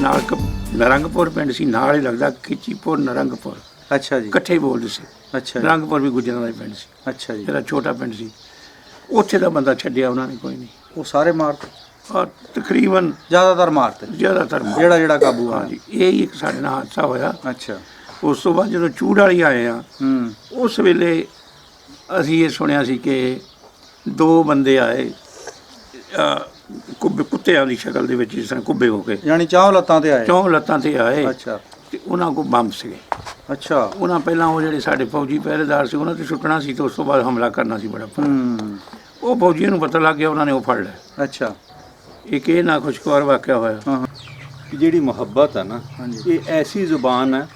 नाल नरंगपुर पिंड सी, नाल ही लगदा खिचीपुर नरंगपुर। अच्छा जी। इकट्ठे ही बोलदे सी। अच्छा जी। नरंगपुर भी गुजरां दा पिंड सी। अच्छा जी। मेरा छोटा पिंड सी, उत्थे दा बंदा छड्डिया उन्होंने कोई नहीं। वो सारे मारते, और तकरीबन ज़्यादातर मारते, ज़्यादातर जेड़ा जेड़ा काबू हाँ आया। जी, यही एक साढ़े नाल हादसा होया। अच्छा। उस तो बाद जो चूड़ वाली आए आ, उस वेले असीं ये सुनिया सी कि दो बंदे आए कुब्बे कुत्तिਆਂ ਦੀ शक्ल ਦੇ ਵਿੱਚ, जिस तरह कुब्बे हो के, यानी चाहों लत्तां ते आए। चौं ਲੱਤਾਂ ਤੇ ਆਏ अच्छा। ਤੇ ਉਹਨਾਂ ਕੋਲ ਬੰਬ ਸੀਗੇ। अच्छा। ਉਹਨਾਂ ਪਹਿਲਾਂ ਉਹ ਜਿਹੜੇ ਸਾਡੇ ਫੌਜੀ ਪਹਿਰੇਦਾਰ ਸੀ ਉਹਨਾਂ ਤੇ ਸੁੱਟਣਾ ਸੀ ਤੇ ਉਸ ਤੋਂ ਬਾਅਦ ਹਮਲਾ ਕਰਨਾ ਸੀ ਬੜਾ। ਉਹ ਫੌਜੀਆਂ ਨੂੰ ਪਤਾ ਲੱਗ ਗਿਆ, ਉਹਨਾਂ ਨੇ ਉਹ ਫੜ ਲਿਆ। अच्छा। ਇੱਕ ਇਹ ਨਾ ਖੁਸ਼ਗਵਾਰ ਵਾਕਿਆ ਹੋਇਆ। हाँ। ਜਿਹੜੀ ਮੁਹੱਬਤ ਹੈ ਨਾ, ਇਹ ਐਸੀ ਜ਼ੁਬਾਨ ਹੈ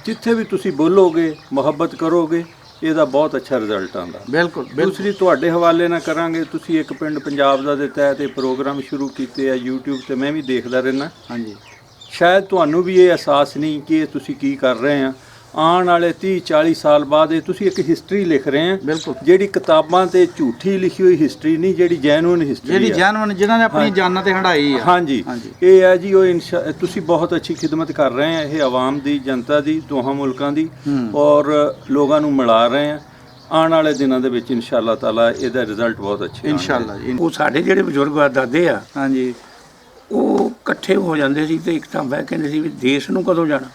ਜਿੱਥੇ ਵੀ ਤੁਸੀਂ ਬੋਲੋਗੇ, ਮੁਹੱਬਤ ਕਰੋਗੇ, ਇਹਦਾ ਬਹੁਤ ਅੱਛਾ ਰਿਜ਼ਲਟ ਆਉਂਦਾ। बिल्कुल। ਦੂਸਰੀ ਤੁਹਾਡੇ ਹਵਾਲੇ ਨਾਲ ਕਰਾਂਗੇ, ਤੁਸੀਂ ਇੱਕ ਪਿੰਡ ਪੰਜਾਬ ਦਾ ਦੇ ਤਹਿਤ ਇਹ ਪ੍ਰੋਗਰਾਮ ਸ਼ੁਰੂ ਕੀਤੇ ਆ YouTube ਤੇ, ਮੈਂ ਵੀ ਦੇਖਦਾ ਰਹਿਣਾ। हाँ जी। ਸ਼ਾਇਦ ਤੁਹਾਨੂੰ ਵੀ ਇਹ ਅਹਿਸਾਸ ਨਹੀਂ ਕਿ ਇਹ ਤੁਸੀਂ ਕੀ ਕਰ ਰਹੇ ਆ। ਆਉਣ ਵਾਲੇ 30-40 ਸਾਲ ਬਾਅਦ ਇਹ ਤੁਸੀਂ ਇੱਕ ਹਿਸਟਰੀ ਲਿਖ ਰਹੇ ਆ। ਬਿਲਕੁਲ। ਜਿਹੜੀ ਕਿਤਾਬਾਂ ਤੇ ਝੂਠੀ ਲਿਖੀ ਹੋਈ ਹਿਸਟਰੀ ਨਹੀਂ, ਜਿਹੜੀ ਜੈਨੂਇਨ ਹਿਸਟਰੀ ਜਿਹੜੀ ਜਾਨਵਰ ਜਿਨ੍ਹਾਂ ਨੇ ਆਪਣੀ ਜਾਨਾਂ ਤੇ ਹੰਡਾਈ ਆ। ਹਾਂਜੀ, ਇਹ ਹੈ ਜੀ। ਉਹ ਤੁਸੀਂ ਬਹੁਤ ਅੱਛੀ ਖਿਦਮਤ ਕਰ ਰਹੇ ਆ, ਇਹ ਆਵਾਮ ਦੀ, ਜਨਤਾ ਦੀ, ਦੋਹਾਂ ਮੁਲਕਾਂ ਦੀ, ਔਰ ਲੋਕਾਂ ਨੂੰ ਮਿਲਾ ਰਹੇ ਆ। ਆਉਣ ਵਾਲੇ ਦਿਨਾਂ ਦੇ ਵਿੱਚ ਇਨਸ਼ਾਅੱਲਾ ਤਾਲਾ ਇਹਦਾ ਰਿਜ਼ਲਟ ਬਹੁਤ ਅੱਛਾ ਇਨਸ਼ਾਅੱਲਾ ਜੀ। ਉਹ ਸਾਡੇ ਜਿਹੜੇ ਬਜ਼ੁਰਗ ਦਾਦੇ ਆ, हाँ जी। ਉਹ ਇਕੱਠੇ ਹੋ ਜਾਂਦੇ ਸੀ ਤੇ ਇੱਕ ਤਾਂ ਬਹਿ ਕਹਿੰਦੇ ਸੀ ਵੀ ਦੇਸ਼ ਨੂੰ ਕਦੋਂ ਜਾਣਾ।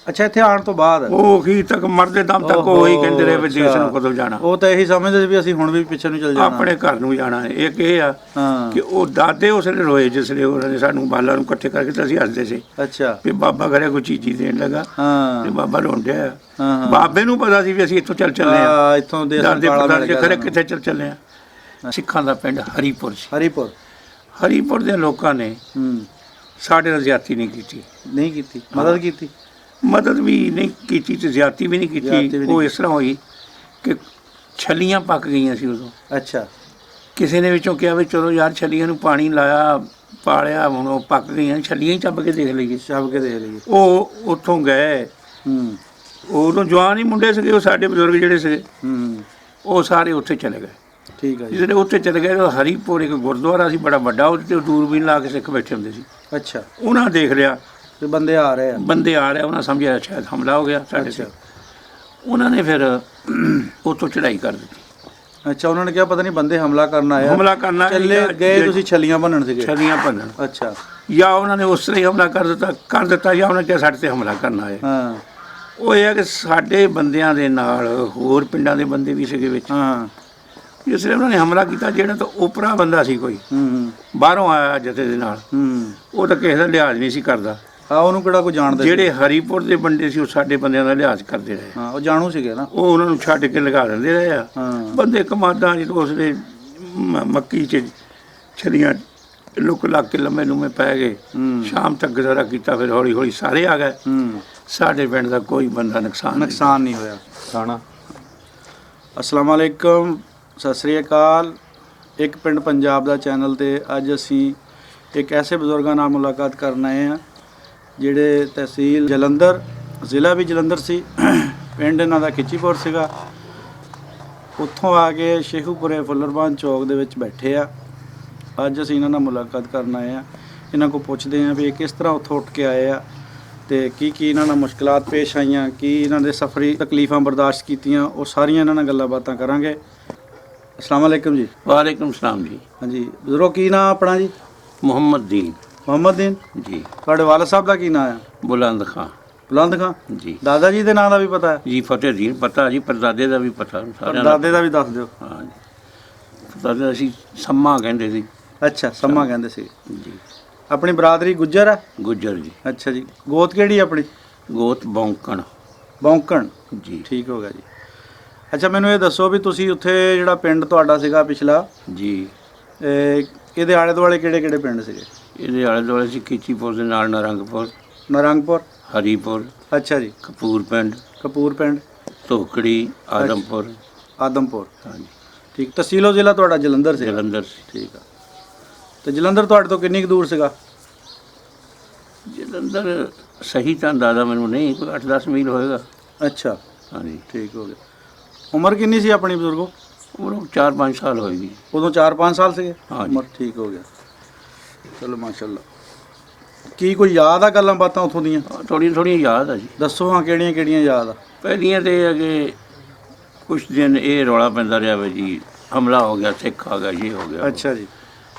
अच्छा, ਇੱਥੇ ਆਉਣ ਤੋਂ ਬਾਅਦ ਉਹ ਅਖੀਰ ਤੱਕ ਮਰਦੇ ਦਮ ਤੱਕ ਉਹ ਹੀ ਕਹਿੰਦੇ ਰਹੇ ਵੀ ਦੇਸ਼ ਨੂੰ ਕਦੋਂ ਜਾਣਾ। ਉਹ ਤਾਂ ਇਹੀ ਸਮਝਦੇ ਸੀ ਵੀ ਅਸੀਂ ਹੁਣ ਵੀ ਪਿੱਛੇ ਨੂੰ ਚੱਲ ਜਾਣਾ, ਆਪਣੇ ਘਰ ਨੂੰ ਜਾਣਾ ਹੈ। ਇੱਕ ਇਹ ਆ ਹਾਂ। ਕਿ ਉਹ ਦਾਦੇ ਉਸ ਵੇਲੇ ਰੋਏ ਜਿਸ ਵੇਲੇ ਉਹਨਾਂ ਨੇ ਸਾਨੂੰ ਬਾਲਾਂ ਨੂੰ ਇਕੱਠੇ ਕਰਕੇ ਤੇ ਅਸੀਂ ਹੱਸਦੇ ਸੀ ਅੱਛਾ। ਵੀ ਬਾਬਾ ਘਰੇ ਕੋਈ ਚੀਜ਼ੀ ਦੇਣ ਲੱਗਾ ਹਾਂ। ਤੇ ਬਾਬਾ ਰੋਂਦਿਆ। ਹਾਂ। ਬਾਬੇ ਨੂੰ ਪਤਾ ਸੀ ਵੀ ਅਸੀਂ ਇੱਥੋਂ ਚੱਲ ਚੱਲੇ ਆ, ਇੱਥੋਂ ਦੇਸ਼ ਦਾਦੇ ਕਾਲਾ ਪਤਾ ਮਿਲ ਸੀ ਗਿਆ ਖਰੇ ਸਾਨੂੰ। ਕਿੱਥੇ ਚੱਲ ਚੱਲੇ ਆ। ਸਿੱਖਾਂ ਦਾ ਪਿੰਡ ਹਰੀਪੁਰ ਸੀ। ਹਰੀਪੁਰ। ਹਰੀਪੁਰ ਦੇ ਲੋਕਾਂ ਨੇ ਸਾਡੇ ਨਾਲ ਜ਼ਿਆਦਤੀ ਨਹੀਂ ਕੀਤੀ। ਨਹੀਂ ਕੀਤੀ, ਮਦਦ ਕੀਤੀ। ਮਦਦ ਵੀ ਨਹੀਂ ਕੀਤੀ ਤੇ ਜ਼ਿਆਦਤੀ ਵੀ ਨਹੀਂ ਕੀਤੀ। ਉਹ ਇਸ ਤਰ੍ਹਾਂ ਹੋਈ ਕਿ ਛੱਲੀਆਂ ਪੱਕ ਗਈਆਂ ਸੀ ਉਦੋਂ। ਅੱਛਾ। ਕਿਸੇ ਨੇ ਵਿੱਚੋਂ ਕਿਹਾ ਵੀ ਚਲੋ ਯਾਰ ਛੱਲੀਆਂ ਨੂੰ ਪਾਣੀ ਲਾਇਆ, ਪਾਲਿਆ, ਹੁਣ ਉਹ ਪੱਕ ਗਈਆਂ, ਛੱਲੀਆਂ ਹੀ ਚੱਬ ਕੇ ਦੇਖ ਲਈਏ। ਛੱਬ ਕੇ ਦੇਖ ਲਈਏ। ਉਹ ਉੱਥੋਂ ਗਏ। ਉਦੋਂ ਜਵਾਨ ਹੀ ਮੁੰਡੇ ਸੀਗੇ, ਉਹ ਸਾਡੇ ਬਜ਼ੁਰਗ ਜਿਹੜੇ ਸੀਗੇ, ਉਹ ਸਾਰੇ ਉੱਥੇ ਚਲੇ ਗਏ। ਠੀਕ ਹੈ ਜੀ। ਜਿਹੜੇ ਉੱਥੇ ਚਲੇ ਗਏ, ਉਹ ਹਰੀਪੁਰ ਇੱਕ ਗੁਰਦੁਆਰਾ ਸੀ ਬੜਾ ਵੱਡਾ, ਉਹਦੇ ਤੇ ਦੂਰਬੀਨ ਲਾ ਕੇ ਸਿੱਖ ਬੈਠੇ ਹੁੰਦੇ ਸੀ। ਅੱਛਾ। ਉਹਨਾਂ ਦੇਖ ਲਿਆ ਤੇ ਬੰਦੇ ਆ ਰਹੇ ਆ। ਬੰਦੇ ਆ ਰਹੇ, ਉਹਨਾਂ ਸਮਝਿਆ ਸ਼ਾਇਦ ਹਮਲਾ ਹੋ ਗਿਆ ਸਾਡੇ ਤੇ। ਉਹਨਾਂ ਨੇ ਫਿਰ ਉੱਥੋਂ ਚੜ੍ਹਾਈ ਕਰ ਦਿੱਤੀ। ਅੱਛਾ, ਉਹਨਾਂ ਨੇ ਕਿਹਾ ਪਤਾ ਨਹੀਂ ਬੰਦੇ ਹਮਲਾ ਕਰਨ ਆਏ ਆ। ਹਮਲਾ ਕਰਨਾ ਚੱਲੇ ਗਏ, ਤੁਸੀਂ ਛੱਲੀਆਂ ਭੰਨਣ ਸੀਗੇ। ਛੱਲੀਆਂ ਭੰਨਣ। ਅੱਛਾ। ਜਾਂ ਉਹਨਾਂ ਨੇ ਉਸ ਤਰ੍ਹਾਂ ਹੀ ਹਮਲਾ ਕਰ ਦਿੱਤਾ ਜਾਂ ਉਹਨਾਂ ਕਿਹਾ ਸਾਡੇ ਤੇ ਹਮਲਾ ਕਰਨਾ ਹੈ। ਹਾਂ। ਉਹ ਇਹ ਹੈ ਕਿ ਸਾਡੇ ਬੰਦਿਆਂ ਦੇ ਨਾਲ ਹੋਰ ਪਿੰਡਾਂ ਦੇ ਬੰਦੇ ਵੀ ਸੀਗੇ ਵਿੱਚ। ਹਾਂ। ਜਿਸ ਵੇਲੇ ਉਹਨਾਂ ਨੇ ਹਮਲਾ ਕੀਤਾ, ਜਿਹੜਾ ਤਾਂ ਓਪਰਾ ਬੰਦਾ ਸੀ ਕੋਈ, ਬਾਹਰੋਂ ਆਇਆ ਜਥੇ ਦੇ ਨਾਲ, ਉਹ ਤਾਂ ਕਿਸੇ ਦਾ ਲਿਹਾਜ਼ ਨਹੀਂ ਸੀ ਕਰਦਾ। ਹਾਂ, ਉਹਨੂੰ ਕਿਹੜਾ ਕੋਈ ਜਾਣਦਾ। ਜਿਹੜੇ ਹਰੀਪੁਰ ਦੇ ਬੰਦੇ ਸੀ ਉਹ ਸਾਡੇ ਬੰਦਿਆਂ ਦਾ ਲਿਹਾਜ਼ ਕਰਦੇ ਰਹੇ। ਹਾਂ, ਉਹ ਜਾਣੂ ਸੀਗੇ ਨਾ। ਉਹ ਉਹਨਾਂ ਨੂੰ ਛੱਡ ਕੇ ਲਗਾ ਦਿੰਦੇ ਰਹੇ ਆ। ਬੰਦੇ ਕਮਾਦਾਂ ਜਦੋਂ ਉਸਦੇ ਮੱਕੀ 'ਚ ਛਲੀਆਂ ਲੁੱਕ ਲੱਗ ਕੇ ਲੰਮੇ ਲੁੰਮੇ ਪੈ ਗਏ। ਸ਼ਾਮ ਤੱਕ ਗੁਜ਼ਾਰਾ ਕੀਤਾ, ਫਿਰ ਹੌਲੀ ਹੌਲੀ ਸਾਰੇ ਆ ਗਏ। ਸਾਡੇ ਪਿੰਡ ਦਾ ਕੋਈ ਬੰਦਾ ਨੁਕਸਾਨ ਨਹੀਂ ਹੋਇਆ। ਖਾਣਾ। ਅਸਲਾਮ ਵਾਲੇਕਮ, ਸਤਿ ਸ੍ਰੀ ਅਕਾਲ। ਇੱਕ ਪਿੰਡ ਪੰਜਾਬ ਦਾ ਚੈਨਲ 'ਤੇ ਅੱਜ ਅਸੀਂ ਇੱਕ ਐਸੇ ਬਜ਼ੁਰਗਾਂ ਨਾਲ ਮੁਲਾਕਾਤ ਕਰਨ ਆਏ ਹਾਂ ਜਿਹੜੇ ਤਹਿਸੀਲ ਜਲੰਧਰ, ਜ਼ਿਲ੍ਹਾ ਵੀ ਜਲੰਧਰ ਸੀ, ਪਿੰਡ ਇਹਨਾਂ ਦਾ ਖਿੱਚੀਪੁਰ ਸੀਗਾ। ਉੱਥੋਂ ਆ ਕੇ ਸ਼ੇਖੂਪੁਰੇ ਫੁੱਲਰਬਾਨ ਚੌਕ ਦੇ ਵਿੱਚ ਬੈਠੇ ਆ। ਅੱਜ ਅਸੀਂ ਇਹਨਾਂ ਨਾਲ ਮੁਲਾਕਾਤ ਕਰਨ ਆਏ ਹਾਂ। ਇਹਨਾਂ ਕੋਲ ਪੁੱਛਦੇ ਹਾਂ ਵੀ ਇਹ ਕਿਸ ਤਰ੍ਹਾਂ ਉੱਥੋਂ ਉੱਠ ਕੇ ਆਏ ਆ ਤੇ ਕੀ ਕੀ ਇਹਨਾਂ ਨਾਲ ਮੁਸ਼ਕਲਾਤ ਪੇਸ਼ ਆਈਆਂ, ਕੀ ਇਹਨਾਂ ਦੇ ਸਫਰੀ ਤਕਲੀਫਾਂ ਬਰਦਾਸ਼ਤ ਕੀਤੀਆਂ, ਉਹ ਸਾਰੀਆਂ ਇਹਨਾਂ ਨਾਲ ਗੱਲਾਂ ਬਾਤਾਂ ਕਰਾਂਗੇ। अस्सलाम वालेकुम जी। वालेकुम सलाम जी। हाँ जी, बजुर्गो की नाम अपना जी? मोहम्मद दीन। मोहम्मद दीन जी। ਤੁਹਾਡੇ ਵਾਲਦ ਸਾਹਿਬ ਦਾ ਕੀ ਨਾਮ ਹੈ? बुलंद खां। ਬੁਲੰਦ ਖਾਂ जी। ਦਾਦਾ ਜੀ ਦੇ ਨਾਮ ਦਾ ਵੀ ਪਤਾ ਹੈ? जी फतेह दीन पता जी, परदादे का भी पता सारे। ਦਾਦੇ ਦਾ ਵੀ ਦੱਸ ਦਿਓ। हाँ जी। परदादे असीं सम्मा कहंदे सी। ਅੱਛਾ, ਸੰਮਾ ਕਹਿੰਦੇ ਸੀ जी। ਆਪਣੀ ਬਰਾਦਰੀ ਗੁੱਜਰ ਹੈ? गुज्जर जी। ਅੱਛਾ ਜੀ। ਗੋਤ ਕਿਹੜੀ ਆਪਣੀ? गोत बौंकण। ਬੌਂਕਣ। जी। ਠੀਕ ਹੋ ਗਿਆ ਜੀ। ਅੱਛਾ, ਮੈਨੂੰ ਇਹ ਦੱਸੋ ਵੀ ਤੁਸੀਂ ਉੱਥੇ ਜਿਹੜਾ ਪਿੰਡ ਤੁਹਾਡਾ ਸੀਗਾ ਪਿਛਲਾ, जी। ਇਹਦੇ ਆਲੇ ਦੁਆਲੇ ਕਿਹੜੇ ਕਿਹੜੇ ਪਿੰਡ ਸੀਗੇ? ਇਹਦੇ ਆਲੇ ਦੁਆਲੇ ਸੀ ਖਿੱਚੀਪੁਰ ਦੇ ਨਾਲ ਨਰੰਗਪੁਰ, ਨਰੰਗਪੁਰ। ਹਰੀਪੁਰ, ਅੱਛਾ ਜੀ। ਕਪੂਰ ਪਿੰਡ, ਕਪੂਰ ਪਿੰਡ, ਧੋਕੜੀ, ਆਦਮਪੁਰ। ਆਦਮਪੁਰ। ਹਾਂਜੀ। ਠੀਕ। ਤਹਿਸੀਲੋ ਜ਼ਿਲ੍ਹਾ ਤੁਹਾਡਾ ਜਲੰਧਰ ਸੀ? ਜਲੰਧਰ। ਠੀਕ ਆ। ਤੇ ਜਲੰਧਰ ਤੁਹਾਡੇ ਤੋਂ ਕਿੰਨੀ ਕੁ ਦੂਰ ਸੀਗਾ? ਜਲੰਧਰ ਸਹੀ ਤਾਂ ਅੰਦਾਜ਼ਾ ਮੈਨੂੰ ਨਹੀਂ, ਕੋਈ 8-10 ਮੀਲ ਹੋਏਗਾ। ਅੱਛਾ। ਹਾਂਜੀ। ਠੀਕ ਹੋ ਗਿਆ। ਉਮਰ ਕਿੰਨੀ ਸੀ ਆਪਣੀ ਬਜ਼ੁਰਗੋ? ਉਮਰ 4-5 ਸਾਲ ਹੋਏਗੀ। ਉਦੋਂ 4-5 ਸਾਲ ਸੀਗੇ? ਹਾਂਜੀ। ਉਮਰ। ਠੀਕ ਹੋ ਗਿਆ। ਚਲੋ ਮਾਸ਼ਾਅੱਲਾ। ਕੀ ਕੋਈ ਯਾਦ ਆ ਗੱਲਾਂ ਬਾਤਾਂ ਉੱਥੋਂ ਦੀਆਂ? ਥੋੜ੍ਹੀਆਂ ਥੋੜ੍ਹੀਆਂ ਯਾਦ ਆ ਜੀ। ਦੱਸੋ ਹਾਂ, ਕਿਹੜੀਆਂ ਕਿਹੜੀਆਂ ਯਾਦ ਆ? ਪਹਿਲੀਆਂ ਤੇ ਅਗੇ ਕੁਛ ਦਿਨ ਇਹ ਰੌਲਾ ਪੈਂਦਾ ਰਿਹਾ ਵੀ ਜੀ ਹਮਲਾ ਹੋ ਗਿਆ, ਸਿੱਖ ਆ ਗਿਆ, ਇਹ ਹੋ ਗਿਆ। ਅੱਛਾ ਜੀ।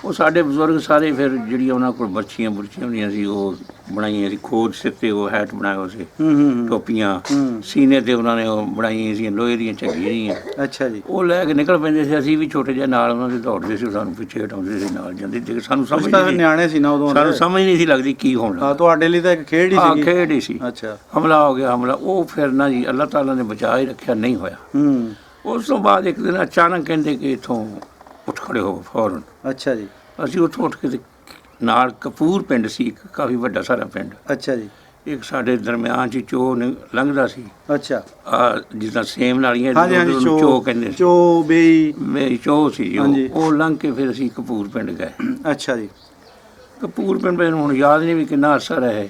ਉਹ ਸਾਡੇ ਬਜ਼ੁਰਗ ਸਾਰੇ ਫਿਰ ਜਿਹੜੀਆਂ ਉਹਨਾਂ ਕੋਲ ਬਰਛੀਆਂ ਬੁਰਛੀਆਂ ਹੁੰਦੀਆਂ ਸੀ ਉਹ ਬਣਾਈਆਂ ਸੀ, ਖੋਜ ਸਿਰ 'ਤੇ ਉਹ ਹੈਟ ਬਣਾਇਆ ਹੋਇਆ ਸੀ, ਟੋਪੀਆਂ ਸੀਨੇ 'ਤੇ ਉਹਨਾਂ ਨੇ ਉਹ ਬਣਾਈਆਂ ਸੀ, ਲੋਹੇ ਦੀਆਂ ਝੱਗੀਆਂ ਜਿਹੀਆਂ। ਅੱਛਾ ਜੀ। ਉਹ ਲੈ ਕੇ ਨਿਕਲ ਪੈਂਦੇ ਸੀ। ਅਸੀਂ ਵੀ ਛੋਟੇ ਜਿਹੇ ਨਾਲ ਉਹਨਾਂ ਦੇ ਦੌੜਦੇ ਸੀ, ਸਾਨੂੰ ਪਿੱਛੇ ਹਟਾਉਂਦੇ ਸੀ, ਨਾਲ ਜਾਂਦੇ ਸੀ। ਸਾਨੂੰ ਤੁਸੀਂ ਸਮਝ ਤਾਂ ਨਹੀਂ ਨਿਆਣੇ ਸੀ ਨਾ ਉਦੋਂ? ਸਾਨੂੰ ਸਮਝ ਨਹੀਂ ਸੀ ਲੱਗਦੀ ਕੀ ਹੋਣਾ। ਹਾਂ, ਤੁਹਾਡੇ ਲਈ ਤਾਂ ਇੱਕ ਖੇਡ ਹੀ ਹਾਂ, ਸੀਗੀ। ਖੇਡ ਹੀ ਸੀ। ਅੱਛਾ। ਹਮਲਾ ਹੋ ਗਿਆ, ਹਮਲਾ। ਉਹ ਫਿਰ ਨਾ ਜੀ ਅੱਲਾਹ ਤਾਲਾ ਨੇ ਬਚਾ ਹੀ ਰੱਖਿਆ, ਨਹੀਂ ਹੋਇਆ। ਉਸ ਤੋਂ ਬਾਅਦ ਇੱਕ ਦਿਨ ਅਚਾਨਕ ਕਹਿੰਦੇ ਕਿ ਇੱਥੋਂ ਉੱਠ ਖੜੇ ਹੋ ਫੌਰਨ। ਅੱਛਾ ਜੀ। ਅਸੀਂ ਉੱਥੋਂ ਉੱਠ ਕੇ ਤੇ ਨਾਲ ਕਪੂਰ ਪਿੰਡ ਸੀ, ਇੱਕ ਕਾਫੀ ਵੱਡਾ ਸਾਰਾ ਪਿੰਡ। ਅੱਛਾ ਜੀ। ਇੱਕ ਸਾਡੇ ਦਰਮਿਆਨ 'ਚ ਚੋ ਲੰਘਦਾ ਸੀ। ਅੱਛਾ। ਜਿੱਦਾਂ ਸੇਮ ਨਾਲੀਆਂ ਹਾਂਜੀ ਹਾਂਜੀ, ਚੋ ਕਹਿੰਦੇ ਸੀ। ਚੋ ਬੇਈ ਮੇਰੀ ਚੋ ਸੀ ਹਾਂਜੀ। ਉਹ ਲੰਘ ਕੇ ਫਿਰ ਅਸੀਂ ਕਪੂਰ ਪਿੰਡ ਗਏ। ਅੱਛਾ ਜੀ। ਕਪੂਰ ਪਿੰਡ ਮੈਨੂੰ ਹੁਣ ਯਾਦ ਨਹੀਂ ਵੀ ਕਿੰਨਾ ਅਰਸਾ ਰਹੇ।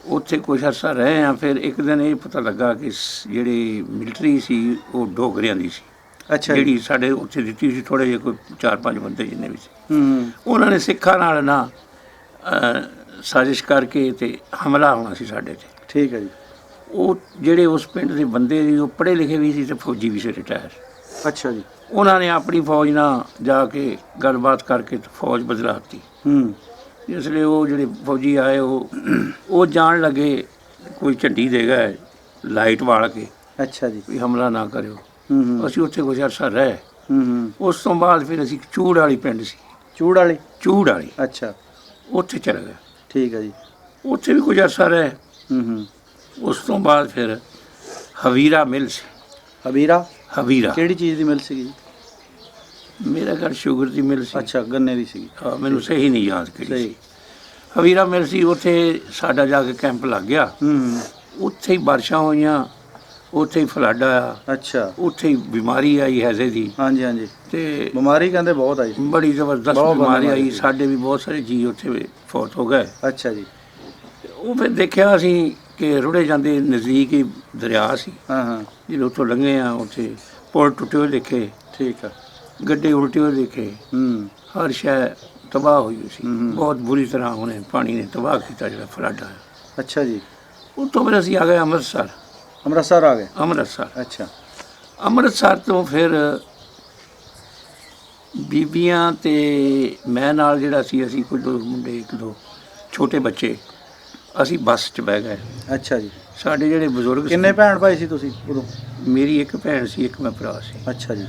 ਉੱਥੇ ਕੁਛ ਅਰਸਾ ਰਹੇ ਆ। ਫਿਰ ਇੱਕ ਦਿਨ ਇਹ ਪਤਾ ਲੱਗਾ ਕਿ ਜਿਹੜੀ ਮਿਲਟਰੀ ਸੀ ਉਹ ਡੋਗਰਿਆਂ ਦੀ ਸੀ। ਅੱਛਾ। ਜਿਹੜੀ ਸਾਡੇ ਉੱਥੇ ਦਿੱਤੀ ਸੀ, ਥੋੜ੍ਹੇ ਜਿਹੇ ਕੋਈ 4-5 ਬੰਦੇ ਜਿੰਨੇ ਵੀ ਸੀ। ਉਹਨਾਂ ਨੇ ਸਿੱਖਾਂ ਨਾਲ ਨਾ ਸਾਜ਼ਿਸ਼ ਕਰਕੇ ਤੇ ਹਮਲਾ ਹੋਣਾ ਸੀ ਸਾਡੇ 'ਤੇ। ਠੀਕ ਹੈ ਜੀ। ਉਹ ਜਿਹੜੇ ਉਸ ਪਿੰਡ ਦੇ ਬੰਦੇ ਸੀ ਉਹ ਪੜ੍ਹੇ ਲਿਖੇ ਵੀ ਸੀ ਤੇ ਫੌਜੀ ਵੀ ਸੀ, ਰਿਟਾਇਰ। ਅੱਛਾ ਜੀ। ਉਹਨਾਂ ਨੇ ਆਪਣੀ ਫੌਜ ਨਾਲ ਜਾ ਕੇ ਗੱਲਬਾਤ ਕਰਕੇ ਤੇ ਫੌਜ ਬਦਲਾਤੀ। ਇਸ ਲਈ ਉਹ ਜਿਹੜੇ ਫੌਜੀ ਆਏ ਉਹ ਜਾਣ ਲੱਗੇ ਕੋਈ ਝੰਡੀ ਦੇ ਗਏ ਲਾਈਟ ਵਾਲ ਕੇ। ਅੱਛਾ ਜੀ। ਵੀ ਹਮਲਾ ਨਾ ਕਰਿਓ। ਅਸੀਂ ਉੱਥੇ ਕੁਝ ਅਰਸਾ ਰਹੇ। ਉਸ ਤੋਂ ਬਾਅਦ ਫਿਰ ਅਸੀਂ ਚੂੜ ਵਾਲੀ ਪਿੰਡ ਸੀ। ਚੂੜ ਵਾਲੀ? ਚੂੜ ਵਾਲੀ। ਅੱਛਾ। ਉੱਥੇ ਚਲੇ ਗਏ। ਠੀਕ ਹੈ ਜੀ। ਉੱਥੇ ਵੀ ਕੁਝ ਅਰਸਾ ਰਹੇ। ਉਸ ਤੋਂ ਬਾਅਦ ਫਿਰ ਹਵੀਰਾ ਮਿਲ ਸੀ। ਹਵੀਰਾ? ਹਵੀਰਾ ਕਿਹੜੀ ਚੀਜ਼ ਦੀ ਮਿਲ ਸੀਗੀ? ਮੇਰਾ ਘਰ ਸ਼ੂਗਰ ਦੀ ਮਿਲ ਸੀ। ਅੱਛਾ, ਗੰਨੇ ਦੀ ਸੀਗੀ। ਹਾਂ, ਮੈਨੂੰ ਸਹੀ ਨਹੀਂ ਯਾਦ ਕਿਹੜੀ ਸਹੀ। ਸੀ। ਹਵੀਰਾ ਮਿਲ ਸੀ। ਉੱਥੇ ਸਾਡਾ ਜਾ ਕੇ ਕੈਂਪ ਲੱਗ ਗਿਆ। ਉੱਥੇ ਹੀ ਬਾਰਿਸ਼ਾਂ ਹੋਈਆਂ, ਉੱਥੇ ਹੀ ਫਲੱਡ ਆਇਆ। ਅੱਛਾ। ਉੱਥੇ ਹੀ ਬਿਮਾਰੀ ਆਈ ਹੈਜ਼ੇ ਦੀ। ਹਾਂਜੀ ਹਾਂਜੀ। ਤੇ ਬਿਮਾਰੀ ਕਹਿੰਦੇ ਬਹੁਤ ਆਈ ਸੀ। ਬੜੀ ਜ਼ਬਰਦਸਤ ਬਿਮਾਰੀ ਆਈ। ਸਾਡੇ ਵੀ ਬਹੁਤ ਸਾਰੇ ਜੀ ਉੱਥੇ ਫੌਤ ਹੋ ਗਏ। ਅੱਛਾ ਜੀ। ਉਹ ਫਿਰ ਦੇਖਿਆ ਅਸੀਂ ਕਿ ਰੁੜੇ ਜਾਂਦੇ ਨਜ਼ਦੀਕ ਹੀ ਦਰਿਆ ਸੀ। ਜਦੋਂ ਉੱਥੋਂ ਲੰਘੇ ਆ ਉੱਥੇ ਪੁਲ ਟੁੱਟੇ ਹੋਏ ਦੇਖੇ। ਠੀਕ ਆ। ਗੱਡੇ ਉਲਟੇ ਹੋਏ ਦੇਖੇ। ਹਰ ਸ਼ੈ ਤਬਾਹ ਹੋਈ ਸੀ। ਬਹੁਤ ਬੁਰੀ ਤਰ੍ਹਾਂ ਉਹਨੇ ਪਾਣੀ ਨੇ ਤਬਾਹ ਕੀਤਾ ਜਿਹੜਾ ਫਲੱਡ ਆਇਆ। ਅੱਛਾ ਜੀ। ਉੱਥੋਂ ਫਿਰ ਅਸੀਂ ਆ ਗਏ ਅੰਮ੍ਰਿਤਸਰ। ਅੰਮ੍ਰਿਤਸਰ ਆ ਗਏ? ਅੰਮ੍ਰਿਤਸਰ। ਅੱਛਾ। ਅੰਮ੍ਰਿਤਸਰ ਤੋਂ ਫਿਰ ਬੀਬੀਆਂ ਤੇ ਮੈਂ ਨਾਲ ਜਿਹੜਾ ਸੀ, ਅਸੀਂ ਕੋਈ 2 ਮੁੰਡੇ 1-2 ਛੋਟੇ ਬੱਚੇ, ਅਸੀਂ ਬੱਸ 'ਚ ਬਹਿ ਗਏ। ਅੱਛਾ ਜੀ। ਸਾਡੇ ਜਿਹੜੇ ਬਜ਼ੁਰਗ ਕਿੰਨੇ ਭੈਣ ਭਾਈ ਸੀ ਤੁਸੀਂ ਉਦੋਂ? ਮੇਰੀ ਇੱਕ ਭੈਣ ਸੀ, ਇੱਕ ਮੈਂ ਭਰਾ ਸੀ। ਅੱਛਾ ਜੀ।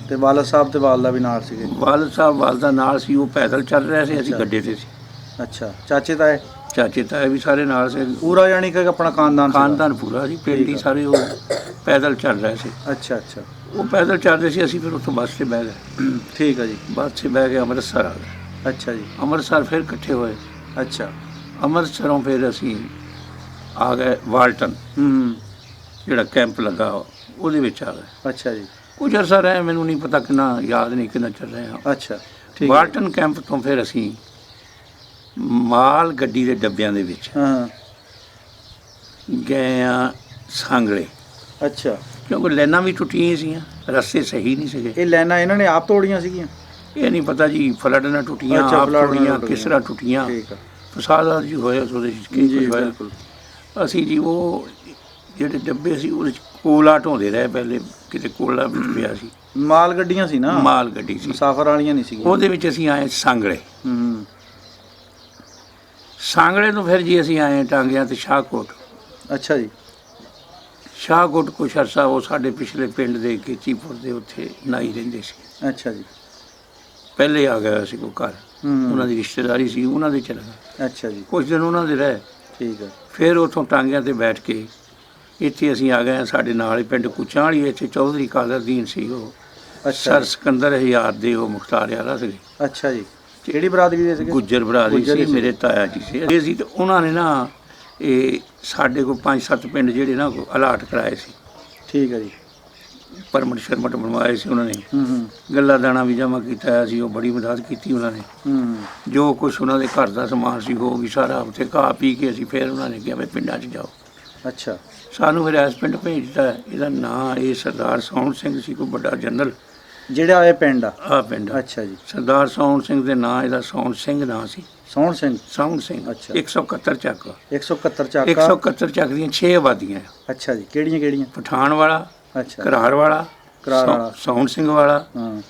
ਤੇ ਵਾਲਦ ਸਾਹਿਬ ਤੇ ਵਾਲਦਾ ਵੀ ਨਾਲ ਸੀਗੇ? ਵਾਲਦ ਸਾਹਿਬ ਵਾਲਦਾ ਨਾਲ ਸੀ, ਉਹ ਪੈਦਲ ਚੱਲ ਰਹੇ ਸੀ, ਅਸੀਂ ਗੱਡੇ ਤੇ ਸੀ। ਅੱਛਾ। ਚਾਚੇ ਤਾਏ? ਚਾਚੇ ਤਾਏ ਵੀ ਸਾਰੇ ਨਾਲ ਸੀ। ਪੂਰਾ ਯਾਨੀ ਕਿ ਆਪਣਾ ਖਾਨਦਾਨ ਪੂਰਾ ਸੀ। ਪਿੰਡ ਹੀ ਸਾਰੇ ਉਹ ਪੈਦਲ ਚੱਲ ਰਹੇ ਸੀ। ਅੱਛਾ ਅੱਛਾ। ਉਹ ਪੈਦਲ ਚੱਲਦੇ ਸੀ, ਅਸੀਂ ਫਿਰ ਉੱਥੋਂ ਬੱਸ 'ਤੇ ਬਹਿ ਗਏ। ਠੀਕ ਹੈ ਜੀ। ਬੱਸ 'ਤੇ ਬਹਿ ਕੇ ਅੰਮ੍ਰਿਤਸਰ ਆ ਗਏ। ਅੱਛਾ ਜੀ। ਅੰਮ੍ਰਿਤਸਰ ਫਿਰ ਇਕੱਠੇ ਹੋਏ। ਅੱਛਾ। ਅੰਮ੍ਰਿਤਸਰੋਂ ਫਿਰ ਅਸੀਂ ਆ ਗਏ ਵਾਲਟਨ, ਜਿਹੜਾ ਕੈਂਪ ਲੱਗਾ ਉਹਦੇ ਵਿੱਚ ਆ ਗਏ। ਅੱਛਾ ਜੀ। ਕੁਝ ਅਰਸਾ ਰਹੇ, ਮੈਨੂੰ ਨਹੀਂ ਪਤਾ ਕਿੰਨਾ, ਯਾਦ ਨਹੀਂ ਕਿੰਨਾ ਚੱਲ ਰਹੇ ਹਾਂ। ਅੱਛਾ। ਠੀਕ। ਵਾਲਟਨ ਕੈਂਪ ਤੋਂ ਫਿਰ ਅਸੀਂ ਮਾਲ ਗੱਡੀ ਦੇ ਡੱਬਿਆਂ ਦੇ ਵਿੱਚ ਗਏ ਆ ਸਾਂਗਲੇ। ਅੱਛਾ। ਕਿਉਂਕਿ ਲਾਈਨਾਂ ਵੀ ਟੁੱਟੀਆਂ ਸੀਗੀਆਂ, ਰਸਤੇ ਸਹੀ ਨਹੀਂ ਸੀਗੇ। ਇਹ ਲਾਈਨਾਂ ਇਹਨਾਂ ਨੇ ਆਪ ਤੋੜੀਆਂ ਸੀਗੀਆਂ? ਇਹ ਨਹੀਂ ਪਤਾ ਜੀ, ਫਲੱਡ ਨਾਲ ਟੁੱਟੀਆਂ, ਆਪ ਟੁੱਟੀਆਂ, ਕਿਸ ਤਰ੍ਹਾਂ ਟੁੱਟੀਆਂ। ਠੀਕ ਆ। ਫਸਾਦਾ ਜੀ ਹੋਇਆ ਉਹਦੇ ਵਿੱਚ ਕੀ ਕੁਛ ਹੋਇਆ। ਬਿਲਕੁਲ। ਅਸੀਂ ਜੀ ਉਹ ਜਿਹੜੇ ਡੱਬੇ ਸੀ ਉਹਦੇ 'ਚ ਕੋਲਾ ਢੋਂਦੇ ਰਹੇ ਪਹਿਲੇ, ਕਿਤੇ ਕੋਲਾ ਵਿੱਚ ਪਿਆ ਸੀ। ਮਾਲ ਗੱਡੀਆਂ ਸੀ ਨਾ? ਮਾਲ ਗੱਡੀ ਸੀ, ਮੁਸਾਫਰ ਵਾਲੀਆਂ ਨਹੀਂ ਸੀਗੀਆਂ। ਉਹਦੇ ਵਿੱਚ ਅਸੀਂ ਆਏ ਸਾਂਗਲੇ। ਸਾਂਗਲੇ ਤੋਂ ਫਿਰ ਜੀ ਅਸੀਂ ਆਏ ਟਾਂਗਿਆਂ ਤੇ ਸ਼ਾਹਕੋਟ। ਅੱਛਾ ਜੀ। ਸ਼ਾਹਕੋਟ ਕੁਛ ਅਰਸਾ ਉਹ ਸਾਡੇ ਪਿਛਲੇ ਪਿੰਡ ਦੇ ਕੇਚੀਪੁਰ ਦੇ ਉੱਥੇ ਨਾਈ ਰਹਿੰਦੇ ਸੀ। ਅੱਛਾ ਜੀ। ਪਹਿਲੇ ਆ ਗਿਆ ਸੀ ਕੋਈ ਘਰ, ਉਹਨਾਂ ਦੀ ਰਿਸ਼ਤੇਦਾਰੀ ਸੀ, ਉਹਨਾਂ ਦੇ ਚਲੇ ਗਏ। ਅੱਛਾ ਜੀ। ਕੁਛ ਦਿਨ ਉਹਨਾਂ ਦੇ ਰਹੇ। ਠੀਕ ਹੈ। ਫਿਰ ਉੱਥੋਂ ਟਾਂਗਿਆਂ ਤੇ ਬੈਠ ਕੇ ਇੱਥੇ ਅਸੀਂ ਆ ਗਏ। ਸਾਡੇ ਨਾਲ ਹੀ ਪਿੰਡ ਕੁਚਾਂ ਵਾਲੀ, ਇੱਥੇ ਚੌਧਰੀ ਕਾਦਰਦੀਨ ਸੀ, ਉਹ ਸਰ ਸਿਕੰਦਰ ਹਜ਼ਾਰ ਦੇ ਉਹ ਮੁਖਤਾਰ ਆਲਾ ਸੀ। ਅੱਛਾ ਜੀ। ਕਿਹੜੀ ਬਰਾਦਰੀ ਦੇ ਸੀਗੇ? ਗੁੱਜਰ ਬਰਾਦਰੀ ਸੀ, ਮੇਰੇ ਤਾਇਆ ਜੀ ਸੀ। ਇਹ ਸੀ ਤੇ ਉਹਨਾਂ ਨੇ ਨਾ ਇਹ ਸਾਡੇ ਕੋਲ 5-7 ਪਿੰਡ ਜਿਹੜੇ ਨਾ ਅਲਾਟ ਕਰਾਏ ਸੀ। ਠੀਕ ਹੈ ਜੀ। ਪਰਮਟ ਸ਼ਰਮਟ ਬਣਵਾਏ ਸੀ ਉਹਨਾਂ ਨੇ। ਗੱਲਾ ਦਾਣਾ ਵੀ ਜਮ੍ਹਾਂ ਕੀਤਾ ਸੀ, ਉਹ ਬੜੀ ਮਦਦ ਕੀਤੀ ਉਹਨਾਂ ਨੇ। ਜੋ ਕੁਛ ਉਹਨਾਂ ਦੇ ਘਰ ਦਾ ਸਮਾਨ ਸੀ ਉਹ ਵੀ ਸਾਰਾ ਉੱਥੇ ਖਾ ਪੀ ਕੇ ਅਸੀਂ ਫਿਰ ਉਹਨਾਂ ਨੇ ਕਿਹਾ ਵੀ ਪਿੰਡਾਂ 'ਚ ਜਾਓ। ਅੱਛਾ। ਸਾਨੂੰ ਫਿਰ ਇਸ ਪਿੰਡ ਭੇਜ ਦਿੱਤਾ। ਇਹਦਾ ਨਾਂ ਇਹ ਸਰਦਾਰ ਸੌਣ ਸਿੰਘ ਸੀ, ਕੋਈ ਵੱਡਾ ਜਨਰਲ ਜਿਹੜਾ ਇਹ ਪਿੰਡ ਆ? ਆ ਪਿੰਡ ਆ। ਅੱਛਾ ਜੀ। ਸਰਦਾਰ ਸੌਣ ਸਿੰਘ ਦੇ ਨਾਂ, ਇਹਦਾ ਸੌਣ ਸਿੰਘ ਨਾਂ ਸੀ। ਸੌਣ ਸਿੰਘ। ਸੌਣ ਸਿੰਘ। ਅੱਛਾ। 171 ਚੱਕ। 171 ਚੱਕ। 171 ਚੱਕ ਦੀਆਂ 6 ਆਬਾਦੀਆਂ ਆ। ਅੱਛਾ ਜੀ। ਕਿਹੜੀਆਂ ਕਿਹੜੀਆਂ? ਪਠਾਨ ਵਾਲਾ, ਅੱਛਾ। ਘਰਾਰ ਵਾਲਾ, ਘਰਾਰ ਵਾਲਾ। ਸੌਣ ਸਿੰਘ ਵਾਲਾ, ਹਾਂ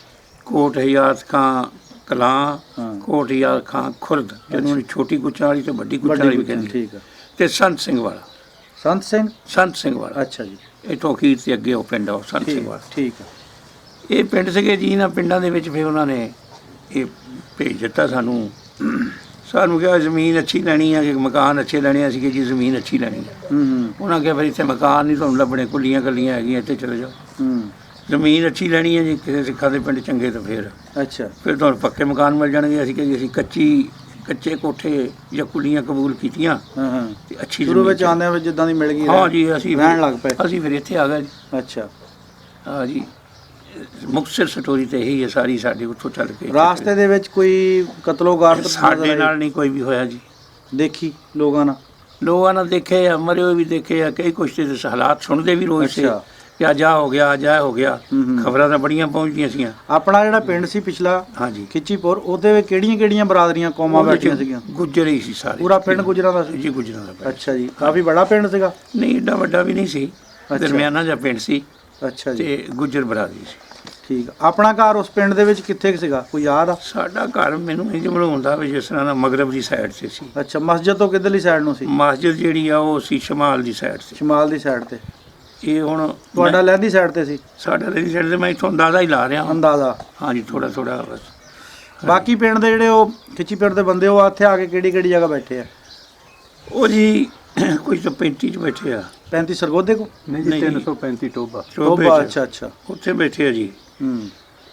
ਕੋਟ ਹਯਾਤ ਖਾਂ ਕਲਾਂ, ਹਾਂ। ਕੋਟ ਹਯਾਤ ਖਾਂ ਖੁਰਦ, ਜਿਹਨੂੰ ਛੋਟੀ ਕੁੱਚਾਂ ਵਾਲੀ ਤੇ ਵੱਡੀ ਕੁੱਚਾਂ ਵਾਲੀ ਵੀ ਕਹਿੰਦੇ, ਠੀਕ ਆ। ਤੇ ਸੰਤ ਸਿੰਘ ਵਾਲਾ। ਸੰਤ ਸਿੰਘ। ਸੰਤ ਸਿੰਘ ਵਾਲਾ। ਅੱਛਾ ਜੀ। ਇੱਥੋਂ ਅਖੀਰ ਤੇ ਅੱਗੇ ਉਹ ਪਿੰਡ ਆ ਉਹ ਸੰਤ ਸਿੰਘ ਵਾਲਾ। ਠੀਕ ਆ। ਇਹ ਪਿੰਡ ਸੀਗੇ ਜੀ। ਇਹਨਾਂ ਪਿੰਡਾਂ ਦੇ ਵਿੱਚ ਫਿਰ ਉਹਨਾਂ ਨੇ ਇਹ ਭੇਜ ਦਿੱਤਾ ਸਾਨੂੰ। ਸਾਨੂੰ ਕਿਹਾ ਜ਼ਮੀਨ ਅੱਛੀ ਲੈਣੀ ਹੈ ਕਿ ਮਕਾਨ ਅੱਛੇ ਲੈਣੇ ਆ। ਅਸੀਂ ਕਿ ਜੀ ਜ਼ਮੀਨ ਅੱਛੀ ਲੈਣੀ ਹੈ। ਉਹਨਾਂ ਕਿਹਾ ਫਿਰ ਇੱਥੇ ਮਕਾਨ ਨਹੀਂ ਤੁਹਾਨੂੰ ਲੱਭਣੇ, ਕੁੱਲੀਆਂ ਕੱਲੀਆਂ ਹੈਗੀਆਂ, ਇੱਥੇ ਚਲੇ ਜਾਓ। ਜ਼ਮੀਨ ਅੱਛੀ ਲੈਣੀ ਹੈ ਜੀ, ਕਿਸੇ ਸਿੱਖਾਂ ਦੇ ਪਿੰਡ ਚੰਗੇ ਤਾਂ ਫਿਰ ਤੁਹਾਨੂੰ ਪੱਕੇ ਮਕਾਨ ਮਿਲ ਜਾਣਗੇ। ਅਸੀਂ ਕਿ ਜੀ ਅਸੀਂ ਕੱਚੇ ਕੋਠੇ ਜਾਂ ਕੁੱਲੀਆਂ ਕਬੂਲ ਕੀਤੀਆਂ ਤੇ ਅੱਛੀ ਸ਼ੁਰੂ ਵਿੱਚ ਆਉਂਦੇ ਵਿੱਚ ਜਿੱਦਾਂ ਦੀ ਮਿਲ ਗਈ। ਹਾਂ ਜੀ। ਅਸੀਂ ਰਹਿਣ ਲੱਗ ਪਏ। ਅਸੀਂ ਫਿਰ ਇੱਥੇ ਆ ਗਏ ਜੀ। ਅੱਛਾ। ਹਾਂ ਜੀ। ਮੁਕਤਸਰ ਸਟੋਰੀ ਤੇ ਇਹੀ ਹੈ ਸਾਰੀ, ਸਾਡੇ ਉੱਥੋਂ ਚੱਲ ਕੇ। ਰਾਸਤੇ ਦੇ ਵਿੱਚ ਕੋਈ ਕਤਲੋਗਾਰਤ ਸਾਡੇ ਨਾਲ ਨਹੀਂ ਕੋਈ ਵੀ ਹੋਇਆ ਜੀ। ਦੇਖੀ ਲੋਕਾਂ ਨਾਲ ਦੇਖੇ ਆ, ਮਰੇ ਹੋਏ ਵੀ ਦੇਖੇ ਆ, ਕਈ ਕੁਛ ਤੇ ਹਾਲਾਤ ਸੁਣਦੇ ਵੀ ਰੋਜ਼ ਸੀ ਕਿ ਅੱਜ ਆ ਹੋ ਗਿਆ, ਅੱਜ ਆ ਹੋ ਗਿਆ। ਖਬਰਾਂ ਤਾਂ ਬੜੀਆਂ ਪਹੁੰਚਦੀਆਂ ਸੀਆਂ। ਆਪਣਾ ਜਿਹੜਾ ਪਿੰਡ ਸੀ ਪਿਛਲਾ, ਹਾਂਜੀ, ਖਿੱਚੀਪੁਰ, ਉਹਦੇ ਵਿੱਚ ਕਿਹੜੀਆਂ ਬਰਾਦਰੀਆਂ ਕੌਮਾਂ ਬੈਠੀਆਂ ਸੀਗੀਆਂ? ਗੁੱਜਰ ਹੀ ਸੀ ਸਾਰੇ। ਪੂਰਾ ਪਿੰਡ ਗੁੱਜਰਾਂ ਦਾ ਸੀ ਜੀ? ਗੁੱਜਰਾਂ ਦਾ। ਅੱਛਾ ਜੀ। ਕਾਫੀ ਬੜਾ ਪਿੰਡ ਸੀਗਾ? ਨਹੀਂ, ਏਡਾ ਵੱਡਾ ਵੀ ਨਹੀਂ ਸੀ, ਦਰਮਿਆਨਾ ਜਿਹਾ ਪਿੰਡ ਸੀ। ਅੱਛਾ ਜੀ। ਤੇ ਗੁੱਜਰ ਬਰਾਦਰੀ ਸੀ। ਠੀਕ। ਆਪਣਾ ਘਰ ਉਸ ਪਿੰਡ ਦੇ ਵਿੱਚ ਕਿੱਥੇ ਸੀਗਾ, ਕੋਈ ਯਾਦ ਆ? ਸਾਡਾ ਘਰ ਮੈਨੂੰ ਇੰਜ ਬਣਾਉਂਦਾ ਵੀ ਜਿਸ ਤਰ੍ਹਾਂ ਮਗਰਬ ਦੀ ਸਾਈਡ ਤੇ ਸੀ। ਅੱਛਾ। ਮਸਜਿਦ ਤੋਂ ਕਿੱਧਰਲੀ ਸਾਈਡ ਨੂੰ ਸੀ? ਮਸਜਿਦ ਜਿਹੜੀ ਆ ਉਹ ਸੀ ਸ਼ਮਾਲ ਦੀ ਸਾਈਡ ਤੇ। ਸ਼ਮਾਲ ਦੀ ਸਾਈਡ ਤੇ। ਇਹ ਹੁਣ ਤੁਹਾਡਾ ਲਹਿੰਦੀ ਸਾਈਡ ਤੇ ਸੀ? ਸਾਡਾ ਲਹਿੰਦੀ ਸਾਈਡ ਤੇ। ਮੈਂ ਇੱਥੋਂ ਅੰਦਾਜ਼ਾ ਹੀ ਲਾ ਰਿਹਾ। ਅੰਦਾਜ਼ਾ? ਹਾਂਜੀ, ਥੋੜਾ ਬਸ। ਬਾਕੀ ਪਿੰਡ ਦੇ ਜਿਹੜੇ ਉਹ ਖਿੱਚੀਪੁਰ ਦੇ ਬੰਦੇ, ਉਹ ਇੱਥੇ ਆ ਕੇ ਕਿਹੜੀ ਜਗ੍ਹਾ ਬੈਠੇ ਆ? ਉਹ ਜੀ ਕੁਝ ਤਾਂ 35 ਚ ਬੈਠੇ ਆ। 35 ਸਰਗੋਧੇ ਕੋ? ਨਹੀਂ ਜੀ, 335 ਟੋਬਾ। ਟੋਬਾ। ਅੱਛਾ। ਉੱਥੇ ਬੈਠੇ ਆ ਜੀ।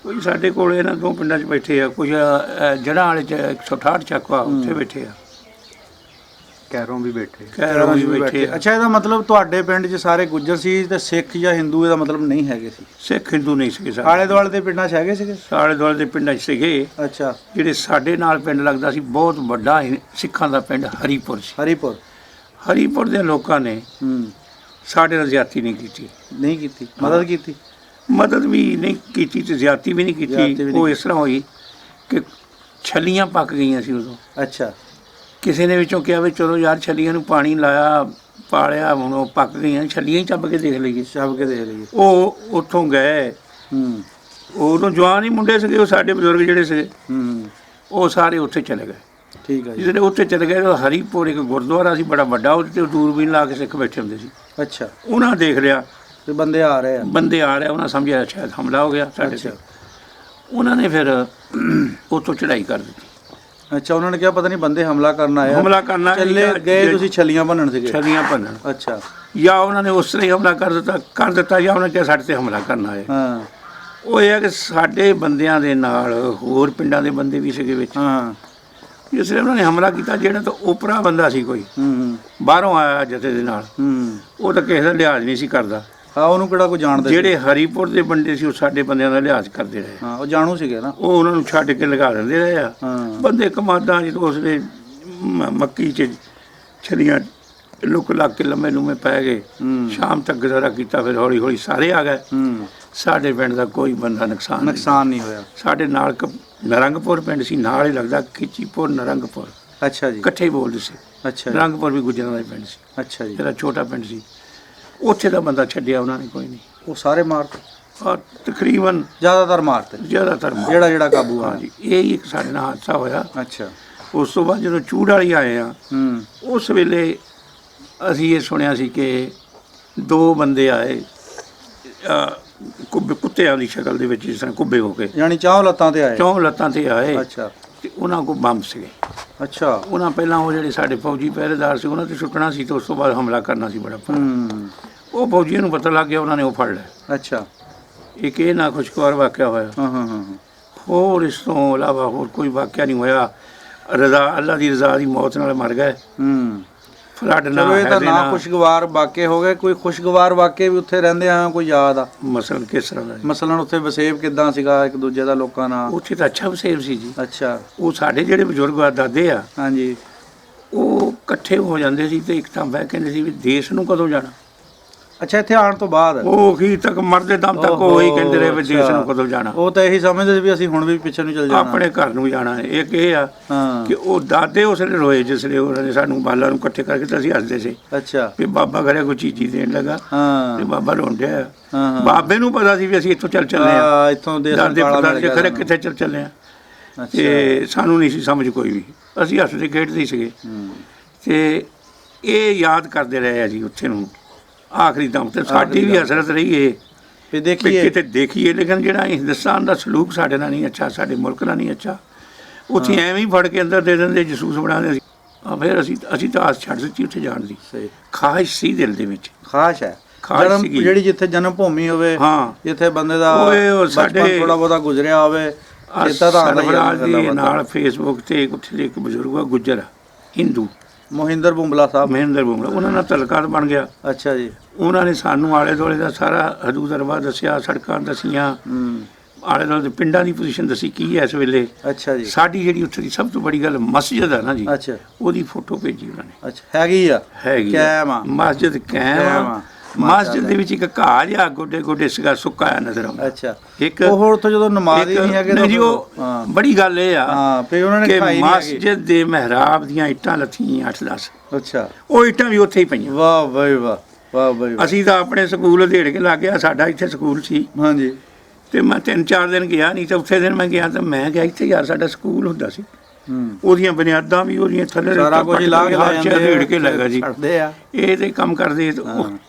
ਕੋਈ ਸਾਡੇ ਕੋਲ ਇਹਨਾਂ ਦੋ ਪਿੰਡਾਂ 'ਚ ਬੈਠੇ ਆ। ਕੁਝ ਜੜ੍ਹਾਂ ਵਾਲੇ 'ਚ 168 ਚੱਕ ਆ, ਉੱਥੇ ਬੈਠੇ ਆ। ਕੈਰੋਂ ਵੀ ਬੈਠੇ। ਕੈਰੋਂ ਵੀ ਬੈਠੇ ਆ। ਅੱਛਾ। ਇਹਦਾ ਮਤਲਬ ਤੁਹਾਡੇ ਪਿੰਡ 'ਚ ਸਾਰੇ ਗੁੱਜਰ ਸੀ ਤੇ ਸਿੱਖ ਜਾਂ ਹਿੰਦੂ ਇਹਦਾ ਮਤਲਬ ਨਹੀਂ ਹੈਗੇ ਸੀ? ਸਿੱਖ ਹਿੰਦੂ ਨਹੀਂ ਸੀਗੇ ਸਾਡੇ। ਆਲੇ ਦੁਆਲੇ ਦੇ ਪਿੰਡਾਂ 'ਚ ਹੈਗੇ ਸੀਗੇ? ਆਲੇ ਦੁਆਲੇ ਦੇ ਪਿੰਡਾਂ 'ਚ ਸੀਗੇ। ਅੱਛਾ। ਜਿਹੜੇ ਸਾਡੇ ਨਾਲ ਪਿੰਡ ਲੱਗਦਾ ਸੀ, ਬਹੁਤ ਵੱਡਾ ਸਿੱਖਾਂ ਦਾ ਪਿੰਡ ਹਰੀਪੁਰ ਸੀ। ਹਰੀਪੁਰ ਦੇ ਲੋਕਾਂ ਨੇ ਸਾਡੇ ਨਾਲ ਜ਼ਿਆਦਤੀ ਨਹੀਂ ਕੀਤੀ। ਮਦਦ ਵੀ ਨਹੀਂ ਕੀਤੀ ਤੇ ਜ਼ਿਆਦਤੀ ਵੀ ਨਹੀਂ ਕੀਤੀ। ਉਹ ਇਸ ਤਰ੍ਹਾਂ ਹੋਈ ਕਿ ਛੱਲੀਆਂ ਪੱਕ ਗਈਆਂ ਸੀ ਉਦੋਂ। ਅੱਛਾ। ਕਿਸੇ ਨੇ ਵਿੱਚੋਂ ਕਿਹਾ ਵੀ ਚਲੋ ਯਾਰ ਛੱਲੀਆਂ ਨੂੰ ਪਾਣੀ ਲਾਇਆ, ਪਾਲਿਆ, ਹੁਣ ਉਹ ਪੱਕ ਗਈਆਂ, ਛੱਲੀਆਂ ਹੀ ਚੱਬ ਕੇ ਦੇਖ ਲਈਏ। ਉਹ ਉੱਥੋਂ ਗਏ। ਉਦੋਂ ਜਵਾਨ ਹੀ ਮੁੰਡੇ ਸੀਗੇ, ਉਹ ਸਾਡੇ ਬਜ਼ੁਰਗ ਜਿਹੜੇ ਸੀਗੇ, ਉਹ ਸਾਰੇ ਉੱਥੇ ਚਲੇ ਗਏ। ਠੀਕ ਹੈ ਜੀ। ਜਿਹੜੇ ਉੱਥੇ ਚਲੇ ਗਏ, ਉਹ ਹਰੀਪੁਰ ਇੱਕ ਗੁਰਦੁਆਰਾ ਸੀ ਬੜਾ ਵੱਡਾ, ਉਹਦੇ ਤੇ ਦੂਰਬੀਨ ਲਾ ਕੇ ਸਿੱਖ ਬੈਠੇ ਹੁੰਦੇ ਸੀ। ਅੱਛਾ। ਉਹਨਾਂ ਦੇਖ ਲਿਆ ਤੇ ਬੰਦੇ ਆ ਰਹੇ ਆ। ਉਹਨਾਂ ਸਮਝਿਆ ਸ਼ਾਇਦ ਹਮਲਾ ਹੋ ਗਿਆ ਸਾਡੇ ਤੇ। ਉਹਨਾਂ ਨੇ ਫਿਰ ਉੱਥੋਂ ਚੜ੍ਹਾਈ ਕਰ ਦਿੱਤੀ। ਅੱਛਾ। ਉਹਨਾਂ ਨੇ ਕਿਹਾ ਪਤਾ ਨਹੀਂ ਬੰਦੇ ਹਮਲਾ ਕਰਨ ਆਏ। ਚੱਲੇ ਗਏ ਤੁਸੀਂ ਛੱਲੀਆਂ ਭੰਨਣ ਸੀਗੇ? ਛੱਲੀਆਂ ਭੰਨਣ। ਅੱਛਾ। ਜਾਂ ਉਹਨਾਂ ਨੇ ਉਸ ਤਰ੍ਹਾਂ ਹੀ ਹਮਲਾ ਕਰ ਦਿੱਤਾ ਜਾਂ ਉਹਨਾਂ ਕਿਹਾ ਸਾਡੇ ਤੇ ਹਮਲਾ ਕਰਨਾ ਹੈ। ਹਾਂ। ਉਹ ਇਹ ਹੈ ਕਿ ਸਾਡੇ ਬੰਦਿਆਂ ਦੇ ਨਾਲ ਹੋਰ ਪਿੰਡਾਂ ਦੇ ਬੰਦੇ ਵੀ ਸੀਗੇ ਵਿੱਚ। ਹਾਂ। ਜਿਸ ਵੇਲੇ ਉਹਨਾਂ ਨੇ ਹਮਲਾ ਕੀਤਾ, ਜਿਹੜਾ ਤਾਂ ਓਪਰਾ ਬੰਦਾ ਸੀ ਕੋਈ, ਬਾਹਰੋਂ ਆਇਆ ਜਥੇ ਦੇ ਨਾਲ, ਉਹ ਤਾਂ ਕਿਸੇ ਦਾ ਲਿਹਾਜ਼ ਨਹੀਂ ਸੀ ਕਰਦਾ। ਹਾਂ। ਉਹਨੂੰ ਕਿਹੜਾ ਕੋਈ ਜਾਣਦਾ? ਜਿਹੜੇ ਹਰੀਪੁਰ ਦੇ ਬੰਦੇ ਸੀ ਉਹ ਸਾਡੇ ਬੰਦਿਆਂ ਦਾ ਲਿਹਾਜ਼ ਕਰਦੇ ਰਹੇ। ਹਾਂ। ਉਹ ਜਾਣੂ ਸੀਗੇ ਨਾ। ਉਹ ਉਹਨਾਂ ਨੂੰ ਛੱਡ ਕੇ ਲਗਾ ਦਿੰਦੇ ਰਹੇ ਆ। ਬੰਦੇ ਕਮਾਦਾਂ ਜਦੋਂ ਉਸਨੇ ਮੱਕੀ 'ਚ ਛਲੀਆਂ ਲੁੱਕ ਲੱਗ ਕੇ ਲੰਮੇ ਪੈ ਗਏ। ਸ਼ਾਮ ਤੱਕ ਗੁਜ਼ਾਰਾ ਕੀਤਾ, ਫਿਰ ਹੌਲੀ ਹੌਲੀ ਸਾਰੇ ਆ ਗਏ। ਸਾਡੇ ਪਿੰਡ ਦਾ ਕੋਈ ਬੰਦਾ ਨੁਕਸਾਨ ਨਹੀਂ ਹੋਇਆ। ਸਾਡੇ ਨਾਲ ਨਰੰਗਪੁਰ ਪਿੰਡ ਸੀ, ਨਾਲ ਹੀ ਲੱਗਦਾ ਖਿੱਚੀਪੁਰ ਨਰੰਗਪੁਰ। ਅੱਛਾ ਜੀ। ਇਕੱਠੇ ਹੀ ਬੋਲਦੇ ਸੀ। ਅੱਛਾ। ਨਰੰਗਪੁਰ ਵੀ ਗੁੱਜਰਾਂ ਦਾ ਪਿੰਡ ਸੀ। ਅੱਛਾ ਜੀ। ਜਿਹੜਾ ਛੋਟਾ ਪਿੰਡ ਸੀ, ਉੱਥੇ ਦਾ ਬੰਦਾ ਛੱਡਿਆ ਉਹਨਾਂ ਨੇ ਕੋਈ ਨਹੀਂ। ਉਹ ਸਾਰੇ ਮਾਰਤੇ? ਤਕਰੀਬਨ ਜ਼ਿਆਦਾਤਰ ਮਾਰਤੇ। ਜਿਹੜਾ ਕਾਬੂ ਆ। ਹਾਂਜੀ। ਇਹ ਹੀ ਇੱਕ ਸਾਡੇ ਨਾਲ ਹਾਦਸਾ ਹੋਇਆ। ਅੱਛਾ। ਉਸ ਤੋਂ ਬਾਅਦ ਜਦੋਂ ਚੂੜ ਵਾਲੀ ਆਏ ਆ, ਉਸ ਵੇਲੇ ਅਸੀਂ ਇਹ ਸੁਣਿਆ ਸੀ ਕਿ ਦੋ ਬੰਦੇ ਆਏ ਕੁੱਤਿਆਂ ਦੀ ਸ਼ਕਲ ਦੇ ਵਿੱਚ, ਜਿਸ ਤਰ੍ਹਾਂ ਕੁੱਬੇ ਹੋ ਕੇ, ਯਾਨੀ ਚੌਂ ਲੱਤਾਂ ਤੇ ਆਏ। ਅੱਛਾ। ਤੇ ਉਹਨਾਂ ਕੋਲ ਬੰਬ ਸੀਗੇ। ਅੱਛਾ। ਉਹਨਾਂ ਪਹਿਲਾਂ ਉਹ ਜਿਹੜੇ ਸਾਡੇ ਫੌਜੀ ਪਹਿਰੇਦਾਰ ਸੀ ਉਹਨਾਂ ਤੇ ਸੁੱਟਣਾ ਸੀ ਤੇ ਉਸ ਤੋਂ ਬਾਅਦ ਹਮਲਾ ਕਰਨਾ ਸੀ ਬੜਾ। ਉਹ ਫੌਜੀਆਂ ਨੂੰ ਪਤਾ ਲੱਗ ਗਿਆ, ਉਹਨਾਂ ਨੇ ਉਹ ਫੜ ਲਿਆ। ਅੱਛਾ। ਇੱਕ ਇਹ ਨਾ ਖੁਸ਼ਗਵਾਰ ਵਾਕਿਆ ਹੋਇਆ। ਹੋਰ ਇਸ ਤੋਂ ਇਲਾਵਾ ਹੋਰ ਕੋਈ ਵਾਕਿਆ ਨਹੀਂ ਹੋਇਆ। ਅੱਲਾ ਦੀ ਰਜ਼ਾ ਦੀ ਮੌਤ ਨਾਲ ਮਰ ਗਏ। ਫਲੱਡ ਨਾ ਖੁਸ਼ਗਵਾਰ ਵਾਕੇ ਹੋ ਗਏ। ਕੋਈ ਖੁਸ਼ਗਵਾਰ ਵਾਕੇ ਵੀ ਉੱਥੇ ਰਹਿੰਦੇ ਆ ਕੋਈ ਯਾਦ ਆ? ਮਸਲਨ ਕਿਸ ਤਰ੍ਹਾਂ ਦਾ? ਮਸਲਨ ਉੱਥੇ ਵਸੇਬ ਕਿੱਦਾਂ ਸੀਗਾ ਇੱਕ ਦੂਜੇ ਦਾ ਲੋਕਾਂ ਨਾਲ? ਉੱਥੇ ਤਾਂ ਅੱਛਾ ਵਸੇਬ ਸੀ ਜੀ। ਅੱਛਾ। ਉਹ ਸਾਡੇ ਜਿਹੜੇ ਬਜ਼ੁਰਗ ਆ, ਦਾਦੇ ਆ, ਹਾਂਜੀ, ਉਹ ਇਕੱਠੇ ਹੋ ਜਾਂਦੇ ਸੀ ਤੇ ਇੱਕ ਤਾਂ ਬਹਿ ਕਹਿੰਦੇ ਸੀ ਵੀ ਦੇਸ਼ ਨੂੰ ਕਦੋਂ ਜਾਣਾ। ਅੱਛਾ, ਇੱਥੇ ਆਉਣ ਤੋਂ ਬਾਅਦ ਉਹ ਅਖੀਰ ਤੱਕ ਮਰਦੇ ਦਮ ਤੱਕ ਉਹ ਹੀ ਕਹਿੰਦੇ ਰਹੇ ਵੀ ਦੇਸ਼ ਨੂੰ ਕਦੋਂ ਜਾਣਾ। ਉਹ ਤਾਂ ਇਹੀ ਸਮਝਦੇ ਸੀ ਵੀ ਅਸੀਂ ਹੁਣ ਵੀ ਪਿੱਛੇ ਨੂੰ ਚੱਲ ਜਾਣਾ, ਆਪਣੇ ਘਰ ਨੂੰ ਜਾਣਾ ਹੈ। ਇੱਕ ਇਹ ਆ ਹਾਂ ਕਿ ਉਹ ਦਾਦੇ ਉਸ ਵੇਲੇ ਰੋਏ ਜਿਸ ਵੇਲੇ ਉਹਨਾਂ ਨੇ ਸਾਨੂੰ ਬਾਲਾਂ ਨੂੰ ਇਕੱਠੇ ਕਰਕੇ ਤਾਂ ਅਸੀਂ ਹੱਸਦੇ ਸੀ ਅੱਛਾ ਵੀ ਬਾਬਾ ਘਰੇ ਕੋਈ ਚੀਜ਼ ਦੇਣ ਲੱਗਾ ਹਾਂ ਤੇ ਬਾਬਾ ਰੋਂਦਿਆ। ਹਾਂ ਬਾਬੇ ਨੂੰ ਪਤਾ ਸੀ ਵੀ ਅਸੀਂ ਇੱਥੋਂ ਚੱਲ ਚੱਲੇ ਆ, ਹਾਂ ਇੱਥੋਂ ਦੇਸ਼ ਦਾਦੇ ਨੂੰ ਪਤਾ ਸੀ ਖਰੇ ਕਿੱਥੇ ਚੱਲ ਚੱਲੇ ਆ। ਤੇ ਸਾਨੂੰ ਨਹੀਂ ਸੀ ਸਮਝ ਕੋਈ ਵੀ, ਅਸੀਂ ਹੱਸਦੇ ਖੇਡਦੇ ਸੀਗੇ। ਤੇ ਇਹ ਯਾਦ ਕਰਦੇ ਰਹੇ ਆ ਜੀ ਉੱਥੇ ਨੂੰ ਆਖਰੀ ਦਮ ਤੇ। ਸਾਡੀ ਵੀ ਹਸਰਤ ਰਹੀ ਹੈ ਵੀ ਵੀ ਦੇਖੀਏ ਕਿਤੇ ਦੇਖੀਏ, ਲੇਕਿਨ ਜਿਹੜਾ ਹਿੰਦੁਸਤਾਨ ਦਾ ਸਲੂਕ ਸਾਡੇ ਨਾਲ ਨਹੀਂ ਅੱਛਾ, ਸਾਡੇ ਮੁਲਕ ਨਾਲ ਨਹੀਂ ਅੱਛਾ। ਉੱਥੇ ਐਵੇਂ ਹੀ ਫੜ ਕੇ ਅੰਦਰ ਦੇ ਦਿੰਦੇ, ਜਸੂਸ ਬਣਾਉਂਦੇ ਸੀ। ਫਿਰ ਅਸੀਂ ਤਾਂ ਆਸ ਛੱਡ ਦਿੱਤੀ ਉੱਥੇ ਜਾਣ ਦੀ। ਸਹੀ ਖਾਹਿਸ਼ ਸੀ ਦਿਲ ਦੇ ਵਿੱਚ, ਖਾਸ਼ ਹੈ ਖਾਹਿਸ਼ ਸੀਗੀ। ਜਿਹੜੀ ਜਿੱਥੇ ਜਨਮ ਭੂਮੀ ਹੋਵੇ, ਹਾਂ ਜਿੱਥੇ ਬੰਦੇ ਦਾ ਉਹ ਸਾਡੇ ਬਚਪਨ ਥੋੜਾ ਬਹੁਤਾ ਗੁਜ਼ਰਿਆ ਹੋਵੇ, ਚੇਤਾ ਤਾਂ ਆਉਂਦਾ ਹੀ ਸਰਫਰਾਜ਼ ਹੈ। ਦੇ ਨਾਲ ਫੇਸਬੁੱਕ ਤੇ ਉੱਥੇ ਦੇ ਇੱਕ ਬਜ਼ੁਰਗ ਆ ਗੁੱਜਰ ਹਿੰਦੂ, ਮੋਹਿੰਦਰ ਬੁੰਬਲਾ ਸਾਹਿਬ, ਮਹਿੰਦਰ ਬੁਮਰਾ, ਉਹਨਾਂ ਨਾਲ ਤਲਕਾਤ ਬਣ ਗਿਆ। ਅੱਛਾ ਜੀ ਉਹਨਾਂ ਨੇ ਸਾਨੂੰ ਆਲੇ ਦੁਆਲੇ ਦਾ ਸਾਰਾ ਹਦੂਦ ਅਰਬਾ ਦੱਸਿਆ, ਸੜਕਾਂ ਦੱਸੀਆਂ, ਆਲੇ ਦੁਆਲੇ ਦੇ ਪਿੰਡਾਂ ਦੀ ਪੋਜੀਸ਼ਨ ਦੱਸੀ ਕੀ ਹੈ ਇਸ ਵੇਲੇ। ਅੱਛਾ ਜੀ ਸਾਡੀ ਜਿਹੜੀ ਉੱਥੇ ਦੀ ਸਭ ਤੋਂ ਬੜੀ ਗੱਲ ਮਸਜਿਦ ਆ ਨਾ ਜੀ, ਅੱਛਾ ਉਹਦੀ ਫੋਟੋ ਭੇਜੀ ਉਹਨਾਂ ਨੇ। ਅੱਛਾ ਹੈਗੀ ਆ ਹੈਗੀ ਕਾਇਮ ਆ। ਮਸਜਿਦ ਕਾਇਮ ਆ। ਮਸਜਿਦ ਦੇ ਵਿੱਚ ਇੱਕ ਘਾਹ ਜਿਹਾ ਗੋਡੇ ਗੋਡੇ ਸੀਗਾ ਸੁੱਕਾ ਆ ਨਜ਼ਰ ਆਉਂਦਾ। ਅੱਛਾ ਇੱਕ ਉਹ ਹੋਰ ਤੋਂ ਜਦੋਂ ਨਮਾਜ਼ ਹੀ ਨਹੀਂ ਹੈਗੇ ਨਹੀਂ ਜੀ, ਉਹ ਹਾਂ ਬੜੀ ਗੱਲ ਇਹ ਆ ਹਾਂ ਫਿਰ ਉਹਨਾਂ ਨੇ ਕਿ ਖਾਈ ਨਹੀਂ ਹੈਗੀ। ਮਸਜਿਦ ਦੇ ਮਿਹਰਾਬ ਦੀਆਂ ਇੱਟਾਂ ਲੱਥੀਆਂ 8-10, ਅੱਛਾ ਉਹ ਇੱਟਾਂ ਵੀ ਉੱਥੇ ਹੀ ਪਈਆਂ। ਵਾਹ ਬਈ ਵਾਹ, ਵਾਹ ਬਈ ਵਾਹ। ਅਸੀਂ ਤਾਂ ਆਪਣੇ ਸਕੂਲ ਉਧੇੜ ਕੇ ਲੱਗ ਗਿਆ, ਸਾਡਾ ਇੱਥੇ ਸਕੂਲ ਸੀ ਹਾਂਜੀ ਤੇ ਮੈਂ 3-4 ਦਿਨ ਗਿਆ ਨਹੀਂ, ਤੇ ਉੱਥੇ ਦਿਨ ਮੈਂ ਗਿਆ ਤਾਂ ਮੈਂ ਕਿਹਾ ਇੱਥੇ ਯਾਰ ਸਾਡਾ ਸਕੂਲ ਹੁੰਦਾ ਸੀ। ਹੂੰ ਉਹਦੀਆਂ ਬੁਨਿਆਦਾਂ ਵੀ ਉਹਦੀਆਂ ਥੱਲੇ ਸਾਰਾ ਕੁਝ ਲਾ ਕੇ ਲੈ ਜਾਂਦੇ, ਢੇੜ ਕੇ ਲੱਗਾ ਜੀ। ਛੱਡਦੇ ਆ। ਇਹ ਤੇ ਕੰਮ ਕਰਦੇ ਤੇ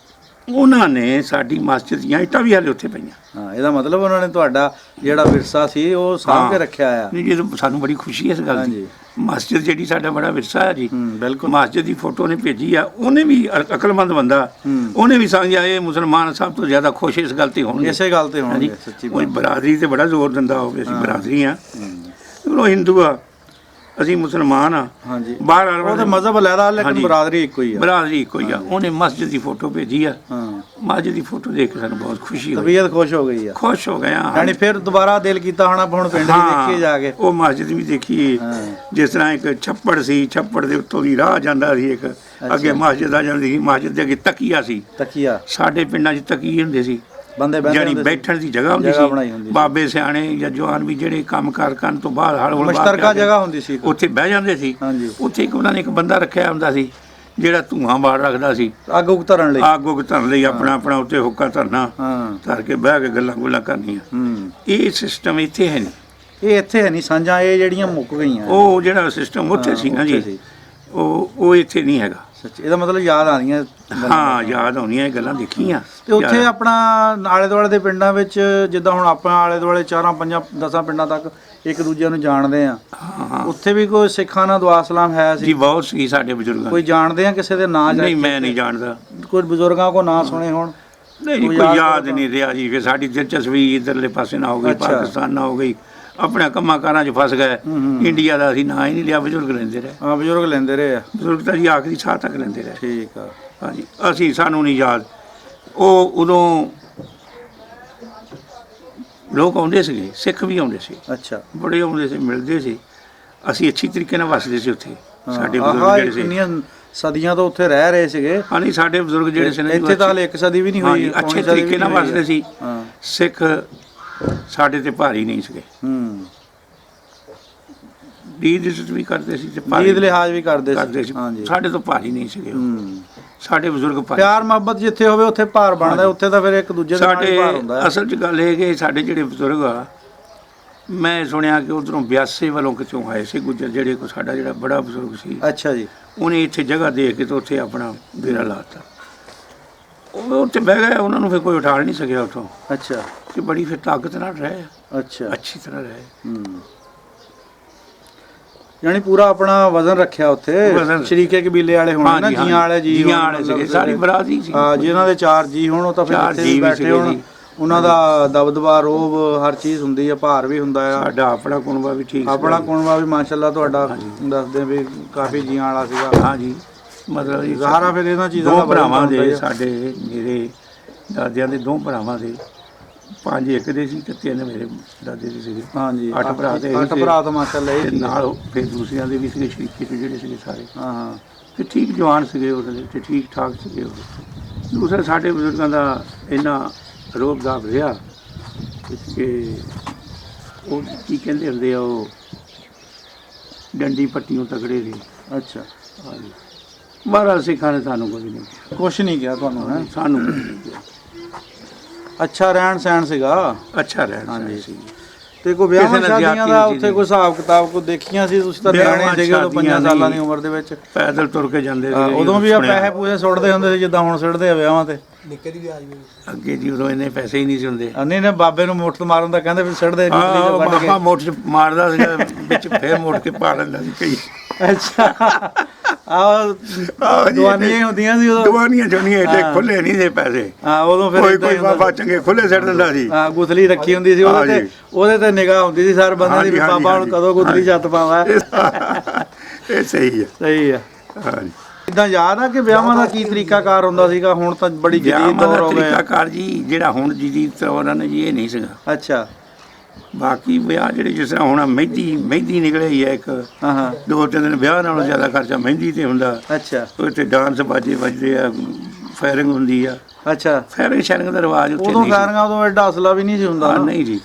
ਉਹਨਾਂ ਨੇ ਸਾਡੀ ਮਸਜਿਦ ਦੀਆਂ ਇੱਟਾਂ ਵੀ ਹਾਲੇ ਉੱਥੇ ਪਈਆਂ। ਹਾਂ ਇਹਦਾ ਮਤਲਬ ਉਹਨਾਂ ਨੇ ਤੁਹਾਡਾ ਜਿਹੜਾ ਵਿਰਸਾ ਸੀ ਉਹ ਸਾਂਭ ਕੇ ਰੱਖਿਆ ਆ। ਨਹੀਂ ਜੀ, ਸਾਨੂੰ ਬੜੀ ਖੁਸ਼ੀ ਹੈ ਇਸ ਗੱਲ ਦੀ। ਮਸਜਿਦ ਜਿਹੜੀ ਸਾਡਾ ਬੜਾ ਵਿਰਸਾ ਹੈ ਜੀ। ਬਿਲਕੁਲ ਮਸਜਿਦ ਦੀ ਫੋਟੋ ਨੇ ਭੇਜੀ ਆ, ਉਹਨੇ ਵੀ ਅਕਲਮੰਦ ਬੰਦਾ, ਉਹਨੇ ਵੀ ਸਮਝਿਆ ਇਹ ਮੁਸਲਮਾਨ ਸਭ ਤੋਂ ਜ਼ਿਆਦਾ ਖੁਸ਼ ਇਸ ਗੱਲ ਤੇ ਹੋਣਗੇ, ਇਸੇ ਗੱਲ ਤੇ ਹੋਣਗੇ। ਸੱਚੀ ਉਹ ਬਰਾਦਰੀ ਤੇ ਬੜਾ ਜ਼ੋਰ ਦਿੰਦਾ ਹੋਵੇ, ਅਸੀਂ ਬਰਾਦਰੀ ਆ, ਉਹ ਹਿੰਦੂ ਆ, ਅਸੀਂ ਮੁਸਲਮਾਨ ਆ। ਹਾਂਜੀ ਬਾਹਰ ਉਹ ਤਾਂ ਮਜ਼ਹਬ ਅਲੱਗਾ ਲੇਕਿਨ ਹਾਂਜੀ। ਬਰਾਦਰੀ ਇੱਕੋ ਹੀ ਆ। ਬਰਾਦਰੀ ਇੱਕੋ ਹੀ ਆ। ਉਹਨੇ ਮਸਜਿਦ ਦੀ ਫੋਟੋ ਭੇਜੀ ਆ। ਹਾਂ ਮਸਜਿਦ ਦੀ ਫੋਟੋ ਦੇਖ ਕੇ ਸਾਨੂੰ ਬਹੁਤ ਖੁਸ਼ੀ ਹੋਈ, ਤਬੀਅਤ ਖੁਸ਼ ਹੋ ਗਈ ਆ। ਖੁਸ਼ ਹੋ ਗਏ ਹਾਂ। ਯਾਨੀ ਫਿਰ ਦੁਬਾਰਾ ਦਿਲ ਕੀਤਾ ਹੋਣਾ ਹੁਣ ਪਿੰਡ ਵੀ ਦੇਖੀਏ ਜਾ ਕੇ। ਉਹ ਮਸਜਿਦ ਵੀ ਦੇਖੀ, ਜਿਸ ਤਰ੍ਹਾਂ ਇੱਕ ਛੱਪੜ ਸੀ, ਛੱਪੜ ਦੇ ਉੱਤੋਂ ਦੀ ਰਾਹ ਜਾਂਦਾ ਸੀ, ਇੱਕ ਅੱਗੇ ਮਸਜਿਦ ਆ ਜਾਂਦੀ ਸੀ, ਮਸਜਿਦ ਦੇ ਅੱਗੇ ਤਕੀਆ ਸੀ। ਤਕੀਆ ਸਾਡੇ ਪਿੰਡਾਂ 'ਚ ਤਕੀਏ ਹੁੰਦੇ ਸੀ, ਬੰਦੇ ਜਾਨੀ ਬੈਠਣ ਦੀ ਜਗ੍ਹਾ ਹੁੰਦੀ ਬਣਾਈ ਸੀ। ਹੁੰਦੀ ਬਾਬੇ ਸਿਆਣੇ ਜਾਂ ਜਵਾਨ ਵੀ ਜਿਹੜੇ ਕੰਮ ਕਾਰ ਕਰਨ ਤੋਂ ਬਾਅਦ ਹਲ ਹੁਲ ਮੁਸ਼ਤਰਕਾ ਜਗ੍ਹਾ ਹੁੰਦੀ ਸੀ, ਉੱਥੇ ਬਹਿ ਜਾਂਦੇ ਸੀ। ਹਾਂਜੀ ਉੱਥੇ ਇੱਕ ਉਹਨਾਂ ਨੇ ਇੱਕ ਬੰਦਾ ਰੱਖਿਆ ਹੁੰਦਾ ਸੀ ਜਿਹੜਾ ਧੂਆਂ ਬਾੜ ਰੱਖਦਾ ਸੀ, ਅੱਗ ਉੱਗ ਧਰਨ ਲਈ। ਅੱਗ ਉੱਗ ਧਰਨ ਲਈ ਆਪਣਾ ਆਪਣਾ ਉੱਤੇ ਹੁੱਕਾ ਧਰਨਾ, ਹਾਂ ਧਰ ਕੇ ਬਹਿ ਕੇ ਗੱਲਾਂ ਗੁੱਲਾਂ ਕਰਨੀਆਂ। ਇਹ ਸਿਸਟਮ ਇੱਥੇ ਹੈ ਨਹੀਂ। ਇਹ ਇੱਥੇ ਹੈ ਨਹੀਂ ਸਾਂਝਾਂ, ਇਹ ਜਿਹੜੀਆਂ ਮੁੱਕ ਗਈਆਂ। ਉਹ ਜਿਹੜਾ ਸਿਸਟਮ ਉੱਥੇ ਸੀ ਨਾ ਜੀ, ਉਹ ਇੱਥੇ ਨਹੀਂ ਹੈਗਾ। ਸੱਚੀ ਇਹਦਾ ਮਤਲਬ ਯਾਦ ਆਉਂਦੀਆਂ। ਹਾਂ ਯਾਦ ਆਉਂਦੀਆਂ, ਇਹ ਗੱਲਾਂ ਦੇਖੀਆਂ। ਤੇ ਉੱਥੇ ਆਪਣਾ ਆਲੇ ਦੁਆਲੇ ਦੇ ਪਿੰਡਾਂ ਵਿੱਚ ਜਿੱਦਾਂ ਹੁਣ ਆਪਾਂ ਆਲੇ ਦੁਆਲੇ 4-5-10 ਪਿੰਡਾਂ ਤੱਕ ਇੱਕ ਦੂਜੇ ਨੂੰ ਜਾਣਦੇ ਆ, ਉੱਥੇ ਵੀ ਕੋਈ ਸਿੱਖਾਂ ਨਾਲ ਦੁਆ ਸਲਾਮ ਹੈ ਸੀ? ਜੀ ਬਹੁਤ ਸੀ ਸਾਡੇ ਬਜ਼ੁਰਗਾਂ। ਕੋਈ ਜਾਣਦੇ ਆ ਕਿਸੇ ਦੇ ਨਾਂ? ਨਹੀਂ ਮੈਂ ਨਹੀਂ ਜਾਣਦਾ। ਕੋਈ ਬਜ਼ੁਰਗਾਂ ਕੋ ਨਾਂ ਸੁਣੇ ਹੋਣ? ਨਹੀਂ ਜੀ, ਕੋਈ ਯਾਦ ਨਹੀਂ ਰਿਹਾ ਜੀ। ਫਿਰ ਸਾਡੀ ਦਿਲਚਸਪੀ ਇੱਧਰਲੇ ਪਾਸੇ ਨਾ ਹੋ ਗਈ, ਪਾਕਿਸਤਾਨ ਨਾ ਹੋ ਗਈ, ਆਪਣੇ ਕੰਮਾਂ ਕਾਰਾਂ 'ਚ ਫਸ ਗਏ। ਇੰਡੀਆ ਦਾ ਅਸੀਂ ਨਾਂ ਹੀ ਨਹੀਂ ਲਿਆ, ਬਜ਼ੁਰਗ ਲੈਂਦੇ ਰਹੇ। ਹਾਂ ਬਜ਼ੁਰਗ ਲੈਂਦੇ ਰਹੇ ਆ। ਬਜ਼ੁਰਗ ਤਾਂ ਜੀ ਆਖਰੀ ਸਾਹ ਤੱਕ ਲੈਂਦੇ ਰਹੇ। ਠੀਕ ਆ। ਹਾਂਜੀ ਸਾਨੂੰ ਨਹੀਂ ਯਾਦ। ਉਹ ਉਦੋਂ ਲੋਕ ਆਉਂਦੇ ਸੀਗੇ, ਸਿੱਖ ਵੀ ਆਉਂਦੇ ਸੀ, ਅੱਛਾ ਬੜੇ ਆਉਂਦੇ ਸੀ, ਮਿਲਦੇ ਸੀ। ਅਸੀਂ ਅੱਛੀ ਤਰੀਕੇ ਨਾਲ ਵਸਦੇ ਸੀ ਉੱਥੇ। ਸਾਡੇ ਬਜ਼ੁਰਗ ਜਿਹੜੇ ਸੀ ਕਿੰਨੀਆਂ ਸਦੀਆਂ ਤੋਂ ਉੱਥੇ ਰਹਿ ਰਹੇ ਸੀਗੇ। ਹਾਂ ਨਹੀਂ, ਸਾਡੇ ਬਜ਼ੁਰਗ ਜਿਹੜੇ ਸੀ ਇੱਥੇ ਤਾਂ ਹਾਲੇ ਇੱਕ ਸਦੀ ਵੀ ਨਹੀਂ ਹੋਈ। ਅੱਛੇ ਤਰੀਕੇ ਨਾਲ ਵਸਦੇ ਸੀ। ਸਿੱਖ ਸਾਡੇ ਤੇ ਭਾਰੀ ਨਹੀਂ ਸੀਗੇ। ਈਦ ਇੱਜ਼ਤ ਵੀ ਕਰਦੇ ਸੀ ਤੇ ਈਦ ਲਿਹਾਜ਼ ਵੀ ਕਰਦੇ ਸੀ। ਹਾਂਜੀ ਸਾਡੇ ਤੋਂ ਭਾਰੀ ਨਹੀਂ ਸੀਗੇ। ਸਾਡੇ ਬਜ਼ੁਰਗ ਪਿਆਰ ਮੁਹੱਬਤ ਜਿੱਥੇ ਹੋਵੇ ਉੱਥੇ ਭਾਰ ਬਣਦਾ। ਉੱਥੇ ਤਾਂ ਫਿਰ ਇੱਕ ਦੂਜੇ ਦੇ ਨਾਲ ਭਾਰ ਹੁੰਦਾ। ਸਾਡੇ ਅਸਲ 'ਚ ਗੱਲ ਇਹ ਕਿ ਸਾਡੇ ਜਿਹੜੇ ਬਜ਼ੁਰਗ ਆ, ਮੈਂ ਸੁਣਿਆ ਕਿ ਉਧਰੋਂ ਬਿਆਸੇ ਵੱਲੋਂ ਕਿਤੋਂ ਆਏ ਸੀ ਗੁੱਜਰ, ਜਿਹੜੇ ਕੋ ਸਾਡਾ ਜਿਹੜਾ ਬੜਾ ਬਜ਼ੁਰਗ ਸੀ। ਅੱਛਾ ਜੀ। ਉਹਨੇ ਇੱਥੇ ਜਗ੍ਹਾ ਦੇਖ ਕੇ ਤੇ ਉੱਥੇ ਆਪਣਾ ਡੇਰਾ ਲਾਤਾ। ਉਹ ਉੱਥੇ ਬਹਿ ਗਏ, ਉਹਨਾਂ ਨੂੰ ਫਿਰ ਕੋਈ ਉਠਾਲ ਨਹੀਂ ਸਕਿਆ ਉੱਥੋਂ। ਅੱਛਾ ਕਿ ਬੜੀ ਫਿਰ ਤਾਕਤ ਨਾਲ ਰਹੇ, ਅੱਛਾ ਅੱਛੀ ਤਰ੍ਹਾਂ ਰਹੇ। ਯਾਨੀ ਪੂਰਾ ਆਪਣਾ ਵਜ਼ਨ ਰੱਖਿਆ ਉੱਥੇ। ਸ਼ਰੀਕੇ ਕਬੀਲੇ ਵਾਲੇ ਹੋਣ ਨਾ, ਜੀਆਂ ਵਾਲੇ ਜੀਆਂ ਵਾਲੇ ਸੀਗੇ, ਸਾਰੀ ਬਰਾਦਰੀ ਸੀ। ਹਾਂ ਜਿਨ੍ਹਾਂ ਦੇ 4 ਜੀ ਹੋਣ ਉਹ ਤਾਂ ਫਿਰ ਇੱਥੇ ਬੈਠੇ ਹੋਣ। ਉਹਨਾਂ ਦਾ ਦਬਦਬਾ ਰੋਬ ਹਰ ਚੀਜ਼ ਹੁੰਦੀ ਆ, ਭਾਰ ਵੀ ਹੁੰਦਾ ਆ। ਸਾਡਾ ਆਪਣਾ ਕੁਨਬਾ ਵੀ ਠੀਕ, ਆਪਣਾ ਕੁਨਬਾ ਵੀ ਮਾਸ਼ਾਅੱਲਾ ਤੁਹਾਡਾ ਦੱਸਦੇ ਵੀ ਕਾਫੀ ਜੀਆਂ ਵਾਲਾ ਸੀਗਾ। ਹਾਂਜੀ ਮਤਲਬ ਜੀ ਸਾਰਾ ਫਿਰ ਇਹਨਾਂ ਚੀਜ਼ਾਂ ਦਾ ਭਰਾਵਾਂ ਦੇ, ਸਾਡੇ ਮੇਰੇ ਦਾਦਿਆਂ ਦੇ 2 ਭਰਾਵਾਂ ਦੇ 5 ਇੱਕ ਦੇ ਸੀ ਤੇ 3 ਮੇਰੇ ਦਾਦੇ ਦੇ ਸੀਗੇ। ਹਾਂਜੀ 8 ਭਰਾ ਤੇ 8 ਭਰਾ ਤਾਂ ਮਾਸ਼ਾਅੱਲਾ ਇਹ ਨਾਲ ਫਿਰ ਦੂਸਰਿਆਂ ਦੇ ਵੀ ਸੀਗੇ, ਸ਼ਰੀਕੇ ਤੇ ਜਿਹੜੇ ਸੀਗੇ ਸਾਰੇ। ਹਾਂ ਤੇ ਠੀਕ ਜਵਾਨ ਸੀਗੇ ਉਹਦੇ ਤੇ, ਠੀਕ ਠਾਕ ਸੀਗੇ ਉਹ। ਦੂਸਰਾ ਸਾਡੇ ਬਜ਼ੁਰਗਾਂ ਦਾ ਇੰਨਾ ਰੋਬ ਦਾਬ ਰਿਹਾ ਕਿ ਉਹ ਕੀ ਕਹਿੰਦੇ ਹੁੰਦੇ ਆ, ਉਹ ਡੰਡੀ ਪੱਟੀਆਂ ਤਕੜੇ ਸੀ। ਅੱਛਾ, ਹਾਂਜੀ, ਮਹਾਰਾਜ ਸਿੱਖਾਂ ਨੇ ਸਾਨੂੰ ਕੁਝ ਨਹੀਂ ਕਿਹਾ, ਕੁਛ ਨਹੀਂ ਕਿਹਾ ਤੁਹਾਨੂੰ ਹੈ? ਸਾਨੂੰ ਕੁਝ ਨਹੀਂ ਕਿਹਾ। ਅੱਛਾ ਰਹਿਣ ਸਹਿਣ ਸੀਗਾ। ਅੱਛਾ ਰਹਿਣਾ ਹਾਂਜੀ। ਸੀ। ਤੇ ਕੋਈ ਵਿਆਹਾਂ ਕਿਸੇ ਨਾਲ ਸ਼ਾਦੀਆਂ ਜ਼ਿਆਦਤੀ ਦਾ ਨਹੀਂ ਉੱਥੇ ਕੋਈ ਹਿਸਾਬ ਕਿਤਾਬ ਕੋ ਦੇਖੀਆਂ ਸੀ? ਤੁਸੀਂ ਤਾਂ ਨਿਆਣੇ ਸੀਗੇ ਉਦੋਂ, 5 ਸਾਲਾਂ ਦੀ ਉਮਰ ਦੇ ਵਿੱਚ। ਪੈਦਲ ਤੁਰ ਕੇ ਜਾਂਦੇ ਸੀ। ਉਦੋਂ ਵੀ ਆ ਪੈਸੇ ਪੂਸੇ ਸੁੱਟਦੇ ਹੁੰਦੇ ਸੀ ਜਿੱਦਾਂ ਹੁਣ ਸੁੱਟਦੇ ਆ ਵਿਆਹਾਂ ਤੇ? ਅੱਗੇ ਜੀ ਉਦੋਂ ਇੰਨੇ ਪੈਸੇ ਹੀ ਨਹੀਂ ਸੀ ਹੁੰਦੇ। ਨਹੀਂ ਨੇ ਬਾਬੇ ਨੂੰ ਮੁੱਠ ਮਾਰਨ ਦਾ ਕਹਿੰਦੇ ਵੀ ਸੁੱਟਦੇ ਬਾਬਾ ਮੋਟ ਮਾਰਦਾ ਸੀਗਾ ਵਿੱਚ, ਫੇਰ ਮੋੜ ਕੇ ਪਾ ਲੈਂਦਾ ਸੀ ਕਈ। ਅੱਛਾ, ਦਵਾਨੀਆਂ ਹੀ ਹੁੰਦੀਆਂ ਸੀ ਉਦੋਂ। ਦਵਾਨੀਆਂ ਜੋਨੀਆਂ ਏਡੇ ਖੁੱਲੇ ਨਹੀਂ ਸੀ ਪੈਸੇ। ਹਾਂ, ਉਦੋਂ ਫਿਰ ਕੋਈ ਬਾਬਾ ਚੰਗੇ ਖੁੱਲੇ ਸਿੱਟ ਦਿੰਦਾ ਸੀ। ਹਾਂ, ਗੁਥਲੀ ਰੱਖੀ ਹੁੰਦੀ ਸੀ ਉਹਦੇ ਤੇ ਨਿਗਾਹ ਹੁੰਦੀ ਸੀ ਹਰ ਬੰਦੇ ਦੀ, ਬਾਬਾ ਹੁਣ ਕਦੋਂ ਗੁਥਲੀ ਛੱਤ ਪਾਵਾ। ਇਹ ਸਹੀ ਹੈ। ਸਹੀ ਆ। ਹਾਂਜੀ, ਇਦਾਂ ਯਾਦ ਆ ਕਿ ਵਿਆਹਾਂ ਦਾ ਕੀ ਤਰੀਕਾਕਾਰ ਹੁੰਦਾ ਸੀਗਾ? ਹੁਣ ਤਾਂ ਬੜੀ ਜਦੀਦ ਦੌਰ ਹੋ ਗਿਆ। ਤਰੀਕਾਕਾਰ ਜੀ ਜਿਹੜਾ ਹੁਣ ਜਦੀਦ ਤੌਰ ਨੇ ਜੀ, ਇਹ ਨਹੀਂ ਸੀਗਾ। ਅੱਛਾ। ਬਾਕੀ ਵਿਆਹ ਜਿਹੜੇ ਜਿਸ ਤਰ੍ਹਾਂ ਹੁਣ ਮਹਿੰਦੀ ਨਿਕਲੇ ਹੀ ਹੈ ਇੱਕ, ਹਾਂ ਹਾਂ, 2-3 ਦਿਨ ਵਿਆਹ ਨਾਲੋਂ ਜ਼ਿਆਦਾ ਖਰਚਾ ਮਹਿੰਦੀ ਤੇ ਹੁੰਦਾ। ਅੱਛਾ ਉੱਥੇ ਡਾਂਸ ਬਾਜੇ ਵੱਜਦੇ ਆ, ਫਾਇਰਿੰਗ ਹੁੰਦੀ ਆ। ਅੱਛਾ, ਫਾਇਰਿੰਗ ਸ਼ੈਰਿੰਗ ਦਾ ਰਿਵਾਜ ਉੱਥੇ ਉਦੋਂ ਨਹੀਂ ਫਾਇਰਿੰਗਾਂ ਉਦੋਂ ਐਡਾ ਅਸਲਾ ਵੀ ਨਹੀਂ ਸੀ ਹੁੰਦਾ। ਨਹੀਂ ਜੀ।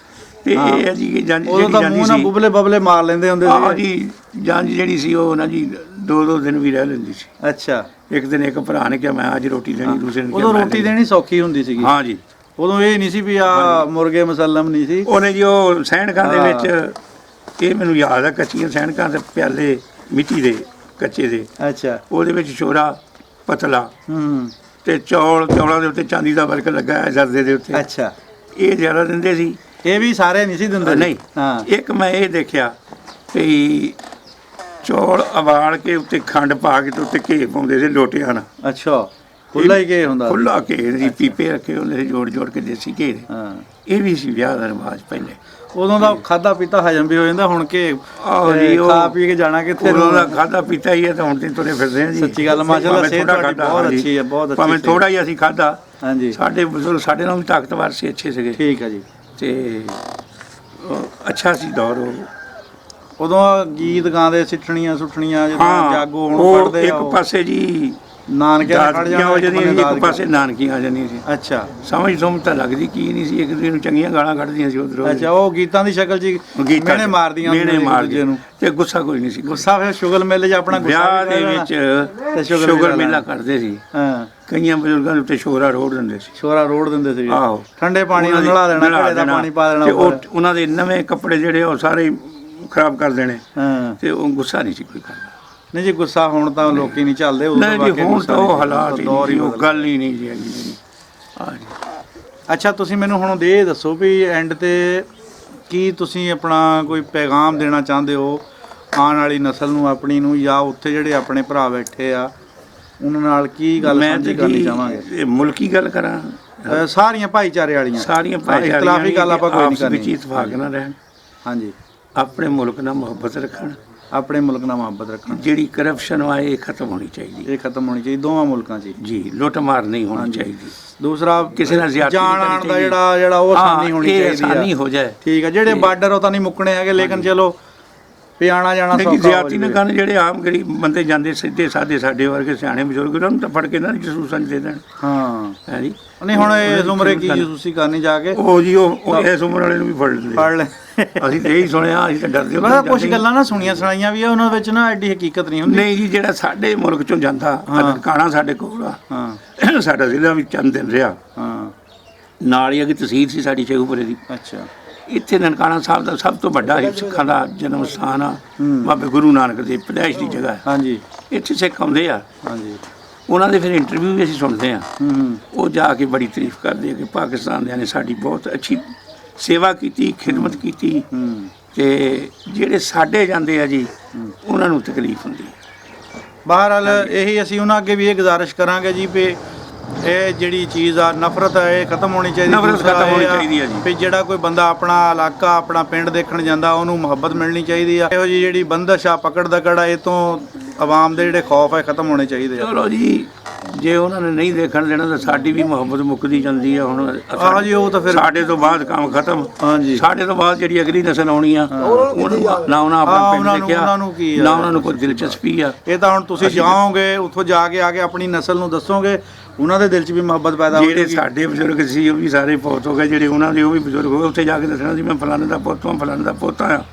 ਤੇ ਇਹ ਹੈ ਜੀ ਕਿ ਜੰਜ ਉਦੋਂ ਤਾਂ ਮੂੰਹ ਨਾਲ ਬੁਬਲੇ ਬਬਲੇ ਮਾਰ ਲੈਂਦੇ ਹੁੰਦੇ ਹਾਂ ਸੀ। ਜੀ, ਜੰਜ ਜਿਹੜੀ ਸੀ ਉਹ ਨਾ ਜੀ 2-2 ਦਿਨ ਵੀ ਰਹਿ ਲੈਂਦੀ ਸੀ। ਅੱਛਾ, ਇੱਕ ਦਿਨ ਇੱਕ ਭਰਾ ਨੇ ਕਿਹਾ ਮੈਂ ਅੱਜ ਰੋਟੀ ਦੇਣੀ, ਦੂਸਰੇ ਨੇ ਉਦੋਂ ਰੋਟੀ ਦੇਣੀ ਸੌਖੀ ਹੁੰਦੀ ਸੀਗੀ। ਹਾਂ ਜੀ, ਉਦੋਂ ਇਹ ਨਹੀਂ ਸੀ ਵੀ ਆ ਮੁਰਗੇ ਮੁਸੱਲਮ ਨਹੀਂ ਸੀ। ਉਹਨੇ ਜੀ ਉਹ ਸੈਨਕਾਂ ਦੇ ਵਿੱਚ, ਇਹ ਮੈਨੂੰ ਯਾਦ ਆ, ਕੱਚੀਆਂ ਸੈਨਕਾਂ ਦੇ ਪਿਆਲੇ ਮਿੱਟੀ ਦੇ ਕੱਚੇ ਦੇ, ਅੱਛਾ। ਉਹਦੇ ਵਿੱਚ ਛੋਰਾ ਪਤਲਾ ਤੇ ਚੌਲਾਂ ਦੇ ਉੱਤੇ ਚਾਂਦੀ ਦਾ ਵਰਕ ਲੱਗਾ ਹੈ ਜਰਦੇ ਦੇ ਉੱਤੇ। ਅੱਛਾ, ਇਹ ਜ਼ਿਆਦਾ ਦਿੰਦੇ ਸੀ। ਇਹ ਵੀ ਸਾਰੇ ਨਹੀਂ ਸੀ ਦਿੰਦੇ? ਨਹੀਂ। ਹਾਂ, ਇੱਕ ਮੈਂ ਇਹ ਦੇਖਿਆ ਵੀ ਚੌਲ ਉਬਾਲ ਕੇ ਉੱਤੇ ਖੰਡ ਪਾ ਕੇ ਤੇ ਉੱਤੇ ਘੇ ਪਾਉਂਦੇ ਸੀ ਲੋਟਿਆਂ ਨਾਲ। ਅੱਛਾ, ਖੁੱਲਾ ਹੀ ਕੇ ਹੁੰਦਾ? ਖੁੱਲਾ ਘੇ ਦੀ ਪੀਪੇ ਰੱਖੇ ਹੁੰਦੇ ਸੀ ਜੋੜ ਕੇ ਦੇਸੀ ਘੇ ਦੇ। ਹਾਂ, ਇਹ ਵੀ ਸੀ ਵਿਆਹ ਦਾ ਰਿਵਾਜ ਪਹਿਲੇ। ਉਦੋਂ ਦਾ ਖਾਦਾ ਪੀਤਾ ਹਜਮ ਵੀ ਹੋ ਜਾਂਦਾ, ਹੁਣ ਕਿ ਆਹੋ ਜੀ, ਉਹ ਖਾ ਪੀ ਕੇ ਜਾਣਾ ਕਿੱਥੇ? ਉਦੋਂ ਦਾ ਖਾਦਾ ਪੀਤਾ ਹੀ ਹੈ ਤੇ ਹੁਣ ਤੇ ਤੁਰੇ ਫਿਰਦੇ ਆ ਜੀ। ਸੱਚੀ ਗੱਲ, ਮਾਸ਼ਾਅੱਲਾ ਸਿਹਤ ਤੁਹਾਡੀ ਬਹੁਤ ਅੱਛੀ ਹੈ, ਬਹੁਤ ਅੱਛੀ। ਭਾਵੇਂ ਥੋੜਾ ਹੀ ਅਸੀਂ ਖਾਦਾ। ਹਾਂਜੀ, ਸਾਡੇ ਬਜ਼ੁਰਗ ਸਾਡੇ ਨਾਲ ਵੀ ਤਾਕਤਵਰ ਸੀ, ਅੱਛੇ ਸੀਗੇ। ਠੀਕ ਹੈ ਜੀ। ਤੇ ਅੱਛਾ ਸੀ ਦੌਰ ਉਹ। ਉਦੋਂ ਗੀਤ ਗਾਉਂਦੇ, ਸਿੱਠਣੀਆਂ ਸੁੱਠਣੀਆਂ, ਜਦੋਂ ਜਾਗੋ ਹੁਣ ਉਹ ਪੜਦੇ ਆ, ਇੱਕ ਪਾਸੇ ਜੀ ਨਾਨਕਿਆਂ ਖੜ ਦਾਦੀਆਂ ਹੋ ਜਾਂਦੀਆਂ ਸੀ, ਇੱਕ ਪਾਸੇ ਨਾਨਕੀਆਂ ਆ ਜਾਂਦੀਆਂ ਸੀ। ਅੱਛਾ ਸਮਝ ਤਾਂ ਲੱਗਦੀ ਕੀ ਨਹੀਂ ਸੀ, ਇੱਕ ਦੂਜੇ ਨੂੰ ਚੰਗੀਆਂ ਗਾਲਾਂ ਕੱਢਦੀਆਂ ਸੀ ਉਧਰੋਂ। ਅੱਛਾ, ਉਹ ਗੀਤਾਂ ਦੀ ਸ਼ਕਲ ਜੀ ਮਿਹਣੇ ਮਾਰਦੀਆਂ ਨੂੰ, ਤੇ ਗੁੱਸਾ ਕੋਈ ਨਹੀਂ ਸੀ। ਗੁੱਸਾ ਫਿਰ ਸ਼ੁਗਲ ਮੇਲੇ 'ਚ ਆਪਣਾ ਵਿਆਹ ਦੇ ਵਿੱਚ ਸ਼ੁਗਰ ਮੇਲਾ ਕਰਦੇ ਸੀ। ਹਾਂ, ਕਈਆਂ ਬਜ਼ੁਰਗਾਂ ਦੇ ਉੱਤੇ ਸ਼ੋਰਾ ਰੋੜ ਦਿੰਦੇ ਸੀ। ਸ਼ੋਰਾ ਰੋੜ ਦਿੰਦੇ ਸੀ। ਆਹੋ, ਠੰਡੇ ਪਾਣੀ ਨਾਲ ਨਲਾ ਦੇਣਾ, ਘੜੇ ਦਾ ਪਾਣੀ ਪਾ ਦੇਣਾ, ਤੇ ਉਹਨਾਂ ਦੇ ਨਵੇਂ ਕੱਪੜੇ ਜਿਹੜੇ ਉਹ ਸਾਰੇ ਖਰਾਬ ਕਰ ਦੇਣੇ। ਹਾਂ, ਤੇ ਉਹ ਗੁੱਸਾ ਨਹੀਂ ਸੀ ਕੋਈ ਕਰਦਾ। ਨਹੀਂ ਜੀ, ਗੁੱਸਾ ਹੁਣ ਤਾਂ ਲੋਕੀ ਨਹੀਂ ਚੱਲਦੇ। ਨਹੀਂ ਜੀ, ਹੁਣ ਤਾਂ ਉਹ ਹਾਲਾਤ ਹੀ, ਉਹ ਗੱਲ ਹੀ ਨਹੀਂ ਜੀ ਹੈਗੀ। ਹਾਂ ਜੀ। ਅੱਛਾ, ਤੁਸੀਂ ਮੈਨੂੰ ਹੁਣ ਇਹ ਦੱਸੋ ਵੀ ਐਂਡ ਤੇ ਕੀ ਤੁਸੀਂ ਆਪਣਾ ਕੋਈ ਪੈਗਾਮ ਦੇਣਾ ਚਾਹੁੰਦੇ ਹੋ ਆਉਣ ਵਾਲੀ ਨਸਲ ਨੂੰ, ਆਪਣੀ ਨੂੰ, ਜਾਂ ਉੱਥੇ ਜਿਹੜੇ ਆਪਣੇ ਭਰਾ ਬੈਠੇ ਆ ਉਹਨਾਂ ਨਾਲ ਕੀ ਗੱਲ ਸਾਂਝੀ ਕਰਨੀ ਚਾਹਾਂਗੇ? ਇਹ ਮੁਲਕੀ ਗੱਲ ਕਰਾਂ, ਸਾਰੀਆਂ ਭਾਈਚਾਰੇ ਵਾਲੀਆਂ, ਸਾਰੀਆਂ ਭਾਈਚਾਰੀਆਂ, ਇਖਤਲਾਫੀ ਗੱਲ ਆਪਾਂ ਕੋਈ ਨਹੀਂ ਆਪਸ ਵਿੱਚ ਕਰਨੀ। ਇਤਫਾਕ ਨਾਲ ਰਹਿਣ, ਹਾਂਜੀ, ਆਪਣੇ ਮੁਲਕ ਨਾਲ ਮੁਹੱਬਤ ਰੱਖਣ, ਆਪਣੇ ਮੁਲਕ ਨਾਲ ਮੁਹੱਬਤ ਰੱਖਣ। ਜਿਹੜੀ ਕਰਪਸ਼ਨ ਆਏ ਇਹ ਖਤਮ ਹੋਣੀ ਚਾਹੀਦੀ। ਇਹ ਖਤਮ ਹੋਣੀ ਚਾਹੀਦੀ ਦੋਵਾਂ ਮੁਲਕਾਂ 'ਚ ਜੀ, ਲੁੱਟ ਮਾਰ ਨਹੀਂ ਹੋਣੀ ਚਾਹੀਦੀ। ਦੂਸਰਾ, ਕਿਸੇ ਨਾਲ ਜ਼ਿਆਦਤੀ ਜਾਣ ਆਉਣ ਦਾ ਜਿਹੜਾ ਉਹ ਆਸਾਨੀ ਹੋਣੀ ਚਾਹੀਦੀ ਆ। ਆਸਾਨੀ ਹੋ ਜਾਏ। ਠੀਕ ਆ, ਜਿਹੜੇ ਬਾਰਡਰ ਉਹ ਤਾਂ ਨਹੀਂ ਮੁੱਕਣੇ ਹੈਗੇ, ਲੇਕਿਨ ਚਲੋ ਵੀ ਆਣਾ ਜਾਣਾ ਸੌਖਾ ਹੋ ਜ਼ਿਆਦਤੀ ਨਾ ਕਰਨ। ਜਿਹੜੇ ਆਮ ਗਰੀਬ ਬੰਦੇ ਜਾਂਦੇ ਸਿੱਧੇ ਸਾਦੇ ਸਾਡੇ ਵਰਗੇ ਸਿਆਣੇ ਬਜ਼ੁਰਗ, ਉਹਨਾਂ ਨੂੰ ਤਾਂ ਫੜ ਕੇ ਨਾ ਜਸੂਸਾਂ ਦੇ ਦੇਣ। ਹਾਂ, ਹੈ ਜੀ। ਨਹੀਂ ਹੁਣ ਇਸ ਉਮਰੇ ਕੀ ਜਸੂਸੀ ਕਰਨੀ ਜਾ ਕੇ? ਉਹ ਜੀ ਉਹ ਇਸ ਉਮਰ ਵਾਲੇ ਨੂੰ ਵੀ ਫੜ ਲੈਂਦੇ। ਫੜ ਲੈ। ਅਸੀਂ ਤਾਂ ਇਹੀ ਸੁਣਿਆ, ਅਸੀਂ ਤਾਂ ਡਰਦੇ ਮੈਂ ਕੁਝ ਗੱਲਾਂ ਨਾ ਸੁਣੀਆਂ ਸੁਣਾਈਆਂ ਵੀ ਆ, ਉਹਨਾਂ ਵਿੱਚ ਨਾ ਐਡੀ ਹਕੀਕਤ ਨਹੀਂ ਹੁੰਦੀ। ਨਹੀਂ ਜੀ, ਜਿਹੜਾ ਸਾਡੇ ਮੁਲਕ ਚੋਂ ਜਾਂਦਾ, ਨਨਕਾਣਾ ਸਾਡੇ ਕੋਲ ਆ। ਹਾਂ, ਸਾਡਾ ਜ਼ਿਲ੍ਹਾ ਵੀ ਚੰਦ ਦਿਨ ਰਿਹਾ। ਹਾਂ, ਨਾਲ ਹੀ ਅੱਗੇ ਤਹਿਸੀਲ ਸੀ ਸਾਡੀ ਸ਼ੇਖੂਪੁਰੇ ਦੀ। ਅੱਛਾ। ਇੱਥੇ ਨਨਕਾਣਾ ਸਾਹਿਬ ਦਾ ਸਭ ਤੋਂ ਵੱਡਾ ਹੀ ਸਿੱਖਾਂ ਦਾ ਜਨਮ ਸਥਾਨ ਆ। ਬਾਬੇ ਗੁਰੂ ਨਾਨਕ ਦੇ ਪੈਦਾਇਸ਼ ਦੀ ਜਗ੍ਹਾ ਹੈ। ਹਾਂਜੀ, ਇੱਥੇ ਸਿੱਖ ਆਉਂਦੇ ਆ। ਹਾਂਜੀ, ਉਹਨਾਂ ਦੇ ਫਿਰ ਇੰਟਰਵਿਊ ਵੀ ਅਸੀਂ ਸੁਣਦੇ ਆ। ਉਹ ਜਾ ਕੇ ਬੜੀ ਤਾਰੀਫ ਕਰਦੇ ਆ ਕਿ ਪਾਕਿਸਤਾਨ ਦਿਆਂ ਨੇ ਸਾਡੀ ਬਹੁਤ ਅੱਛੀ ਸੇਵਾ ਕੀਤੀ, ਖਿਦਮਤ ਕੀਤੀ। ਤੇ ਜਿਹੜੇ ਸਾਡੇ ਜਾਂਦੇ ਆ ਜੀ, ਉਹਨਾਂ ਨੂੰ ਤਕਲੀਫ ਹੁੰਦੀ ਹੈ। ਬਹਰਹਾਲ ਇਹੀ ਅਸੀਂ ਉਹਨਾਂ ਅੱਗੇ ਵੀ ਇਹ ਗੁਜ਼ਾਰਿਸ਼ ਕਰਾਂਗੇ ਜੀ ਵੀ ਇਹ ਜਿਹੜੀ ਚੀਜ਼ ਆ ਨਫ਼ਰਤ ਹੈ, ਇਹ ਖਤਮ ਹੋਣੀ ਚਾਹੀਦੀ। ਨਫ਼ਰਤ ਖਤਮ ਹੋਣੀ ਚਾਹੀਦੀ ਹੈ ਜੀ। ਵੀ ਜਿਹੜਾ ਕੋਈ ਬੰਦਾ ਆਪਣਾ ਇਲਾਕਾ, ਆਪਣਾ ਪਿੰਡ ਦੇਖਣ ਜਾਂਦਾ, ਉਹਨੂੰ ਮੁਹੱਬਤ ਮਿਲਣੀ ਚਾਹੀਦੀ ਆ। ਇਹੋ ਜਿਹੀ ਜਿਹੜੀ ਬੰਦਸ਼ ਆ, ਪਕੜ ਦਾ ਕੜਾ, ਇਹ ਤੋਂ ਆਵਾਮ ਦੇ ਜਿਹੜੇ ਖੌਫ ਹੈ ਖਤਮ ਹੋਣੇ ਚਾਹੀਦੇ ਆ। ਚਲੋ ਜੀ, ਜੇ ਉਹਨਾਂ ਨੇ ਨਹੀਂ ਦੇਖਣ ਦੇਣਾ ਤਾਂ ਸਾਡੀ ਵੀ ਮੁਹੱਬਤ ਮੁੱਕਦੀ ਜਾਂਦੀ ਆ। ਹੁਣ ਆਹ ਜੀ, ਉਹ ਤਾਂ ਫਿਰ ਸਾਡੇ ਤੋਂ ਬਾਅਦ ਕੰਮ ਖਤਮ। ਹਾਂਜੀ, ਸਾਡੇ ਤੋਂ ਬਾਅਦ ਜਿਹੜੀ ਅਗਲੀ ਨਸਲ ਆਉਣੀ ਆ, ਨਾ ਉਹਨਾਂ ਆਪਣਾ ਪਿੰਡ ਦੇਖਿਆ, ਨਾ ਉਹਨਾਂ ਨੂੰ ਕੋਈ ਦਿਲਚਸਪੀ ਆ। ਇਹ ਤਾਂ ਹੁਣ ਤੁਸੀਂ ਜਾਓਗੇ, ਉੱਥੋਂ ਜਾ ਕੇ ਆ ਕੇ ਆਪਣੀ ਨਸਲ ਨੂੰ ਦੱਸੋਗੇ, ਉਹਨਾਂ ਦੇ ਦਿਲ 'ਚ ਵੀ ਮੁਹੱਬਤ ਪੈਦਾ ਹੋ ਜਿਹੜੇ ਜਾਏਗੀ। ਸਾਡੇ ਬਜ਼ੁਰਗ ਸੀ ਉਹ ਵੀ ਸਾਰੇ ਫੌਤ ਹੋ ਗਏ, ਜਿਹੜੇ ਉਹਨਾਂ ਦੇ ਉਹ ਵੀ ਬਜ਼ੁਰਗ ਹੋ ਗਏ। ਉੱਥੇ ਜਾ ਕੇ ਦੱਸਣਾ ਸੀ ਮੈਂ ਫਲਾਣੇ ਦਾ ਪੁੱਤ ਹਾਂ, ਫਲਾਣੇ ਦਾ ਪੁੱਤ ਆ।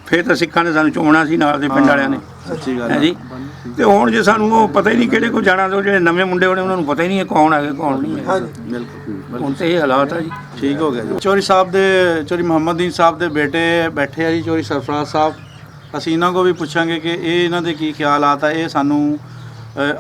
ਫਿਰ ਤਾਂ ਸਿੱਖਾਂ ਨੇ ਸਾਨੂੰ ਚੁਣਨਾ ਸੀ ਨਾਲ ਦੇ ਪਿੰਡ ਵਾਲਿਆਂ ਨੇ। ਸੱਚੀ ਗੱਲ ਹੈ ਹੈ ਜੀ। ਤੇ ਹੁਣ ਜੇ ਸਾਨੂੰ ਉਹ ਪਤਾ ਹੀ ਨਹੀਂ ਕਿਹੜੇ ਕੋਲ ਜਾਣਾ, ਤੇ ਉਹ ਜਿਹੜੇ ਨਵੇਂ ਮੁੰਡੇ ਹੋਣੇ ਉਹਨਾਂ ਨੂੰ ਪਤਾ ਹੀ ਨਹੀਂ ਹੈ ਕੌਣ ਹੈਗੇ ਕੌਣ ਨਹੀਂ ਹੈ। ਬਿਲਕੁਲ ਹੁਣ ਤੇ ਇਹ ਹਾਲਾਤ ਆ ਜੀ। ਠੀਕ ਹੋ ਗਿਆ ਜੀ। ਚੌਧਰੀ ਸਾਹਿਬ ਦੇ ਚੌਧਰੀ ਮੁਹੰਮਦੀਨ ਸਾਹਿਬ ਦੇ ਬੇਟੇ ਬੈਠੇ ਆ ਜੀ, ਚੌਧਰੀ ਸਰਫਰਾਜ਼ ਸਾਹਿਬ। ਅਸੀਂ ਇਹਨਾਂ ਕੋਲ ਵੀ ਪੁੱਛਾਂਗੇ ਕਿ ਇਹ ਇਹਨਾਂ ਦੇ ਕੀ ਖਿਆਲਾਤ ਆ, ਇਹ ਸਾਨੂੰ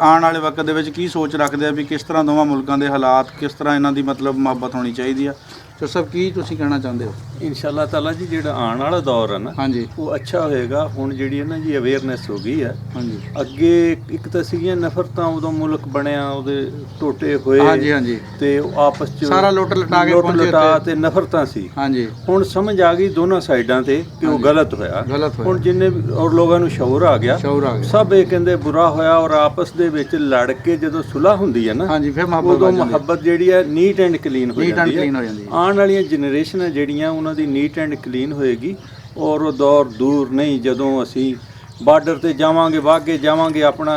ਆਉਣ ਵਾਲੇ ਵਕਤ ਦੇ ਵਿੱਚ ਕੀ ਸੋਚ ਰੱਖਦੇ ਆ ਵੀ ਕਿਸ ਤਰ੍ਹਾਂ ਦੋਵਾਂ ਮੁਲਕਾਂ ਦੇ ਹਾਲਾਤ, ਕਿਸ ਤਰ੍ਹਾਂ ਇਹਨਾਂ ਦੀ ਮਤਲਬ ਮੁਹੱਬਤ ਹੋਣੀ ਚਾਹੀਦੀ ਆ। ਸੋ ਸਭ ਕੀ ਤੁਸੀਂ ਕਹਿਣਾ ਚਾਹੁੰਦੇ ਹੋ? ਇਨਸ਼ਾਅੱਲਾ ਤਾਲਾ ਜੀ ਜਿਹੜਾ ਆਉਣ ਵਾਲਾ ਦੌਰ ਹੈ ਨਾ, ਹਾਂਜੀ ਉਹ ਅੱਛਾ ਹੋਏਗਾ। ਹੁਣ ਜਿਹੜੀ ਹੈ ਨਾ ਜੀ ਅਵੇਅਰਨੈਸ ਹੋ ਗਈ ਹੈ। ਹਾਂਜੀ ਅੱਗੇ ਇੱਕ ਤਾਂ ਸੀਗੀਆਂ ਨਫ਼ਰਤਾਂ, ਉਦੋਂ ਮੁਲਕ ਬਣਿਆ, ਉਹਦੇ ਟੋਟੇ ਹੋਏ ਹਾਂਜੀ ਹਾਂਜੀ ਤੇ ਉਹ ਆਪਸ ਚ ਸਾਰਾ ਲੁੱਟ ਲਟਾ ਕੇ ਪਹੁੰਚੇ ਲਟਾ ਉੱਥੇ। ਤੇ ਨਫ਼ਰਤਾਂ ਸੀ। ਹਾਂਜੀ ਹੁਣ ਸਮਝ ਆ ਗਈ ਦੋਨਾਂ ਸਾਈਡਾਂ ਤੇ ਕਿ ਉਹ ਗਲਤ ਹੋਇਆ। ਗਲਤ ਹੋਇਆ। ਹੁਣ ਜਿੰਨੇ ਔਰ ਲੋਕਾਂ ਨੂੰ ਸ਼ਊਰ ਆ ਗਿਆ, ਸ਼ਊਰ ਆ ਗਿਆ। ਸਭ ਇਹ ਕਹਿੰਦੇ ਬੁਰਾ ਹੋਇਆ। ਔਰ ਆਪਸ ਦੇ ਵਿੱਚ ਲੜ ਕੇ ਜਦੋਂ ਸੁਲ੍ਹਾ ਹੁੰਦੀ ਹੈ ਨਾ, ਹਾਂਜੀ ਫਿਰ ਮੁਹੱਬਤ ਉਦੋਂ ਵੱਧ ਜਾਂਦੀ ਹੈ। ਮੁਹੱਬਤ ਜਿਹੜੀ ਹੈ ਨੀਟ ਐਂਡ ਕਲੀਨ ਹੋ Neat and ਜਾਂਦੀ clean ਹੈ। ਹੋ ਜਾਂਦੀ ਹੈ। ਆਉਣ ਵਾਲੀਆਂ ਜਨਰੇਸ਼ਨਾਂ ਜਿਹੜੀਆਂ ਉਹਨਾਂ ਦੀ ਨੀਟ ਐਂਡ ਕਲੀਨ ਹੋਏਗੀ। ਔਰ ਉਹ ਦੌਰ ਦੂਰ ਨਹੀਂ ਜਦੋਂ ਅਸੀਂ ਬਾਰਡਰ ਤੇ ਜਾਵਾਂਗੇ, ਵਾਗੇ ਜਾਵਾਂਗੇ, ਆਪਣਾ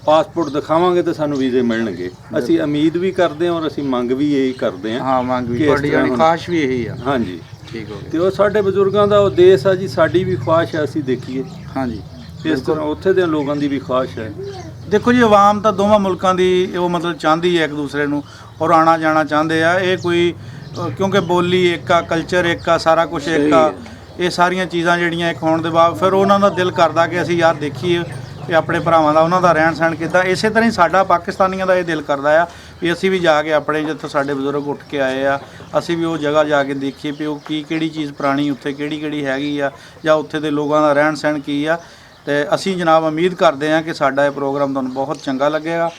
ਪਾਸਪੋਰਟ ਦਿਖਾਵਾਂਗੇ ਤੇ ਸਾਨੂੰ ਵੀਜ਼ੇ ਮਿਲਣਗੇ। ਅਸੀਂ ਉਮੀਦ ਵੀ ਕਰਦੇ ਹਾਂ ਔਰ ਅਸੀਂ ਮੰਗ ਵੀ ਇਹੀ ਕਰਦੇ ਹਾਂ। ਹਾਂ ਮੰਗ ਵੀ ਕਿ ਇਸ ਤੁਹਾਡੀ ਤਰ੍ਹਾਂ ਜਾਨੀ ਹੁਣ- ਖਾਸ਼ ਵੀ ਇਹੀ ਆ। ਹਾਂਜੀ, ਠੀਕ ਹੋ ਗਿਆ। ਤੇ ਉਹ ਸਾਡੇ ਬਜ਼ੁਰਗਾਂ ਦਾ ਉਹ ਦੇਸ਼ ਆ ਜੀ, ਸਾਡੀ ਵੀ ਖੁਆਇਸ਼ ਹੈ ਅਸੀਂ ਦੇਖੀਏ। ਹਾਂਜੀ ਇਸ ਤਰ੍ਹਾਂ ਉੱਥੇ ਦੇ ਲੋਕਾਂ ਦੀ ਵੀ ਖੁਆਇਸ਼ ਹੈ। ਦੇਖੋ ਜੀ, ਆਵਾਮ ਤਾਂ ਦੋਵਾਂ ਮੁਲਕਾਂ ਦੀ ਉਹ ਮਤਲਬ ਚਾਹੁੰਦੀ ਹੈ ਇੱਕ ਦੂਸਰੇ ਨੂੰ, ਔਰ ਆਣਾ ਜਾਣਾ ਚਾਹੁੰਦੇ ਆ। ਇਹ ਕੋਈ ਕਿਉਂਕਿ ਬੋਲੀ ਇੱਕ ਆ, ਕਲਚਰ ਇੱਕ ਆ, ਸਾਰਾ ਕੁਝ ਇੱਕ ਆ। ਇਹ ਸਾਰੀਆਂ ਚੀਜ਼ਾਂ ਜਿਹੜੀਆਂ ਇੱਕ ਹੋਣ ਦੇ ਬਾਅਦ ਫਿਰ ਉਹਨਾਂ ਦਾ ਦਿਲ ਕਰਦਾ ਕਿ ਅਸੀਂ ਯਾਰ ਦੇਖੀਏ ਕਿ ਆਪਣੇ ਭਰਾਵਾਂ ਦਾ, ਉਹਨਾਂ ਦਾ ਰਹਿਣ ਸਹਿਣ ਕਿੱਦਾਂ। ਇਸੇ ਤਰ੍ਹਾਂ ਹੀ ਸਾਡਾ ਪਾਕਿਸਤਾਨੀਆਂ ਦਾ ਇਹ ਦਿਲ ਕਰਦਾ ਆ ਵੀ ਅਸੀਂ ਵੀ ਜਾ ਕੇ ਆਪਣੇ ਜਿੱਥੋਂ ਸਾਡੇ ਬਜ਼ੁਰਗ ਉੱਠ ਕੇ ਆਏ ਆ, ਅਸੀਂ ਵੀ ਉਹ ਜਗ੍ਹਾ ਜਾ ਕੇ ਦੇਖੀਏ ਵੀ ਉਹ ਕਿਹੜੀ ਚੀਜ਼ ਪੁਰਾਣੀ ਉੱਥੇ ਕਿਹੜੀ ਹੈਗੀ ਆ, ਜਾਂ ਉੱਥੇ ਦੇ ਲੋਕਾਂ ਦਾ ਰਹਿਣ ਸਹਿਣ ਕੀ ਆ। ਤੇ ਅਸੀਂ ਜਨਾਬ ਉਮੀਦ ਕਰਦੇ ਹਾਂ ਕਿ ਸਾਡਾ ਇਹ ਪ੍ਰੋਗਰਾਮ ਤੁਹਾਨੂੰ ਬਹੁਤ ਚੰਗਾ ਲੱਗੇਗਾ।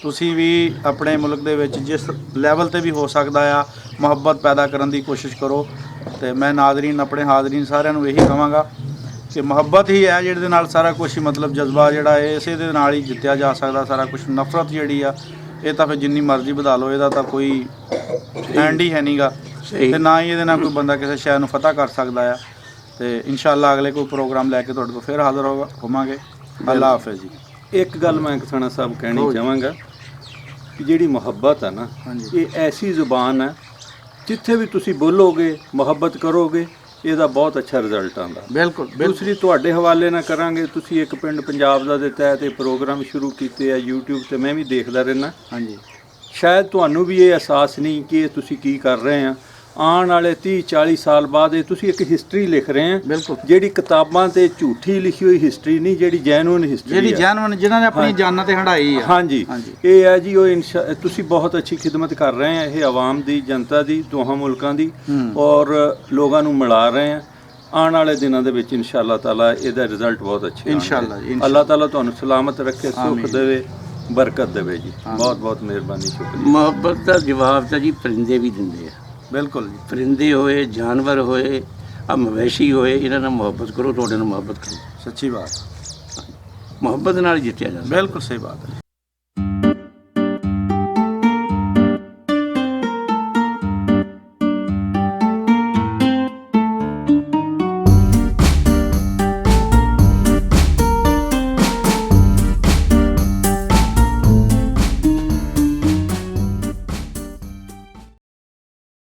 ਤੁਸੀਂ ਵੀ ਆਪਣੇ ਮੁਲਕ ਦੇ ਵਿੱਚ ਜਿਸ ਲੈਵਲ ਤੇ ਵੀ ਹੋ ਸਕਦਾ ਆ ਮੁਹੱਬਤ ਪੈਦਾ ਕਰਨ ਦੀ ਕੋਸ਼ਿਸ਼ ਕਰੋ। ਤੇ ਮੈਂ ਨਾਜ਼ਰੀਨ, ਆਪਣੇ ਹਾਜ਼ਰੀਨ ਸਾਰਿਆਂ ਨੂੰ ਇਹੀ ਕਹਾਂਗਾ ਕਿ ਮੁਹੱਬਤ ਹੀ ਹੈ ਜਿਹਦੇ ਨਾਲ ਸਾਰਾ ਕੁਝ ਮਤਲਬ ਜਜ਼ਬਾ ਜਿਹੜਾ ਹੈ ਇਸੇ ਦੇ ਨਾਲ ਹੀ ਜਿੱਤਿਆ ਜਾ ਸਕਦਾ ਸਾਰਾ ਕੁਝ। ਨਫ਼ਰਤ ਜਿਹੜੀ ਆ ਇਹ ਤਾਂ ਫਿਰ ਜਿੰਨੀ ਮਰਜ਼ੀ ਵਧਾ ਲਓ, ਇਹਦਾ ਤਾਂ ਕੋਈ ਐਂਡ ਹੀ ਹੈ ਨਹੀਂਗਾ। ਤੇ ਨਾ ਹੀ ਇਹਦੇ ਨਾਲ ਕੋਈ ਬੰਦਾ ਕਿਸੇ ਸ਼ੈ ਨੂੰ ਫਤਹ ਕਰ ਸਕਦਾ ਆ। ਤੇ ਇਨਸ਼ਾਅੱਲਾ ਅਗਲੇ ਕੋਈ ਪ੍ਰੋਗਰਾਮ ਲੈ ਕੇ ਤੁਹਾਡੇ ਕੋਲ ਫਿਰ ਹਾਜ਼ਰ ਹੋਵਾਂਗੇ। ਅੱਲਾ ਹਾਫਿਜ਼ ਜੀ। ਇੱਕ ਗੱਲ ਮੈਂ ਕਿਸਾਨਾ ਸਾਹਿਬ ਕਹਿਣੀ ਚਾਹਾਂਗਾ ਕਿ ਜਿਹੜੀ ਮੁਹੱਬਤ ਹੈ ਨਾ, ਇਹ ਐਸੀ ਜ਼ੁਬਾਨ ਹੈ ਜਿੱਥੇ ਵੀ ਤੁਸੀਂ ਬੋਲੋਗੇ, ਮੁਹੱਬਤ ਕਰੋਗੇ, ਇਹਦਾ ਬਹੁਤ ਅੱਛਾ ਰਿਜ਼ਲਟ ਆਉਂਦਾ। ਬਿਲਕੁਲ ਦੂਸਰੀ ਤੁਹਾਡੇ ਹਵਾਲੇ ਨਾਲ ਕਰਾਂਗੇ, ਤੁਸੀਂ ਇੱਕ ਪਿੰਡ ਪੰਜਾਬ ਦਾ ਦੇ ਤਹਿਤ ਇਹ ਪ੍ਰੋਗਰਾਮ ਸ਼ੁਰੂ ਕੀਤੇ ਆ YouTube ਤੇ, ਮੈਂ ਵੀ ਦੇਖਦਾ ਰਹਿਣਾ। ਹਾਂਜੀ ਸ਼ਾਇਦ ਤੁਹਾਨੂੰ ਵੀ ਇਹ ਅਹਿਸਾਸ ਨਹੀਂ ਕਿ ਇਹ ਤੁਸੀਂ ਕੀ ਕਰ ਰਹੇ ਆ। ਆਉਣ ਵਾਲੇ 30-40 ਸਾਲ ਬਾਅਦ ਇਹ ਤੁਸੀਂ ਇੱਕ ਹਿਸਟਰੀ ਲਿਖ ਰਹੇ ਆ, ਬਿਲਕੁਲ। ਜਿਹੜੀ ਕਿਤਾਬਾਂ ਤੇ ਝੂਠੀ ਲਿਖੀ ਹੋਈ ਹਿਸਟਰੀ ਨਹੀਂ, ਜਿਹੜੀ ਜੈਨੂਇਨ ਹਿਸਟਰੀ ਜਿਹੜੀ ਜੈਨੂਇਨ, ਜਿਨ੍ਹਾਂ ਨੇ ਆਪਣੀ ਜਾਨਾਂ ਤੇ ਹੰਢਾਈ ਆ। ਹਾਂਜੀ, ਇਹ ਹੈ ਜੀ ਉਹ ਤੁਸੀਂ ਬਹੁਤ ਅੱਛੀ ਖਿਦਮਤ ਕਰ ਰਹੇ ਆ। ਇਹ ਆਵਾਮ ਦੀ, ਜਨਤਾ ਦੀ, ਦੋਹਾਂ ਮੁਲਕਾਂ ਦੀ, ਔਰ ਲੋਕਾਂ ਨੂੰ ਮਿਲਾ ਰਹੇ ਆ। ਆਉਣ ਵਾਲੇ ਦਿਨਾਂ ਦੇ ਵਿੱਚ ਇਨਸ਼ਾਅੱਲਾ ਤਾਲਾ ਇਹਦਾ ਰਿਜ਼ਲਟ ਬਹੁਤ ਅੱਛਾ ਇਨਸ਼ਾਅੱਲਾ ਜੀ। ਅੱਲਾਹ ਤਾਲਾ ਤੁਹਾਨੂੰ ਸਲਾਮਤ ਰੱਖੇ, ਸੁੱਖ ਦੇਵੇ, ਬਰਕਤ ਦੇਵੇ ਜੀ। ਬਹੁਤ ਬਹੁਤ ਮਿਹਰਬਾਨੀ, ਸ਼ੁਕਰੀਆ। ਮੁਹੱਬਤ ਦਾ ਜਵਾਬ ਤਾਂ ਜੀ ਪਰਿੰਦੇ ਵੀ ਦਿੰਦੇ ਆ। ਬਿਲਕੁਲ ਜੀ। ਪਰਿੰਦੇ ਹੋਏ, ਜਾਨਵਰ ਹੋਏ, ਆ ਮਵੇਸ਼ੀ ਹੋਏ, ਇਹਨਾਂ ਨਾਲ ਮੁਹੱਬਤ ਕਰੋ, ਤੁਹਾਡੇ ਨਾਲ ਮੁਹੱਬਤ ਕਰੋ। ਸੱਚੀ ਬਾਤ, ਮੁਹੱਬਤ ਨਾਲ ਹੀ ਜਿੱਤਿਆ ਜਾਂਦਾ। ਬਿਲਕੁਲ ਸਹੀ ਬਾਤ ਹੈ।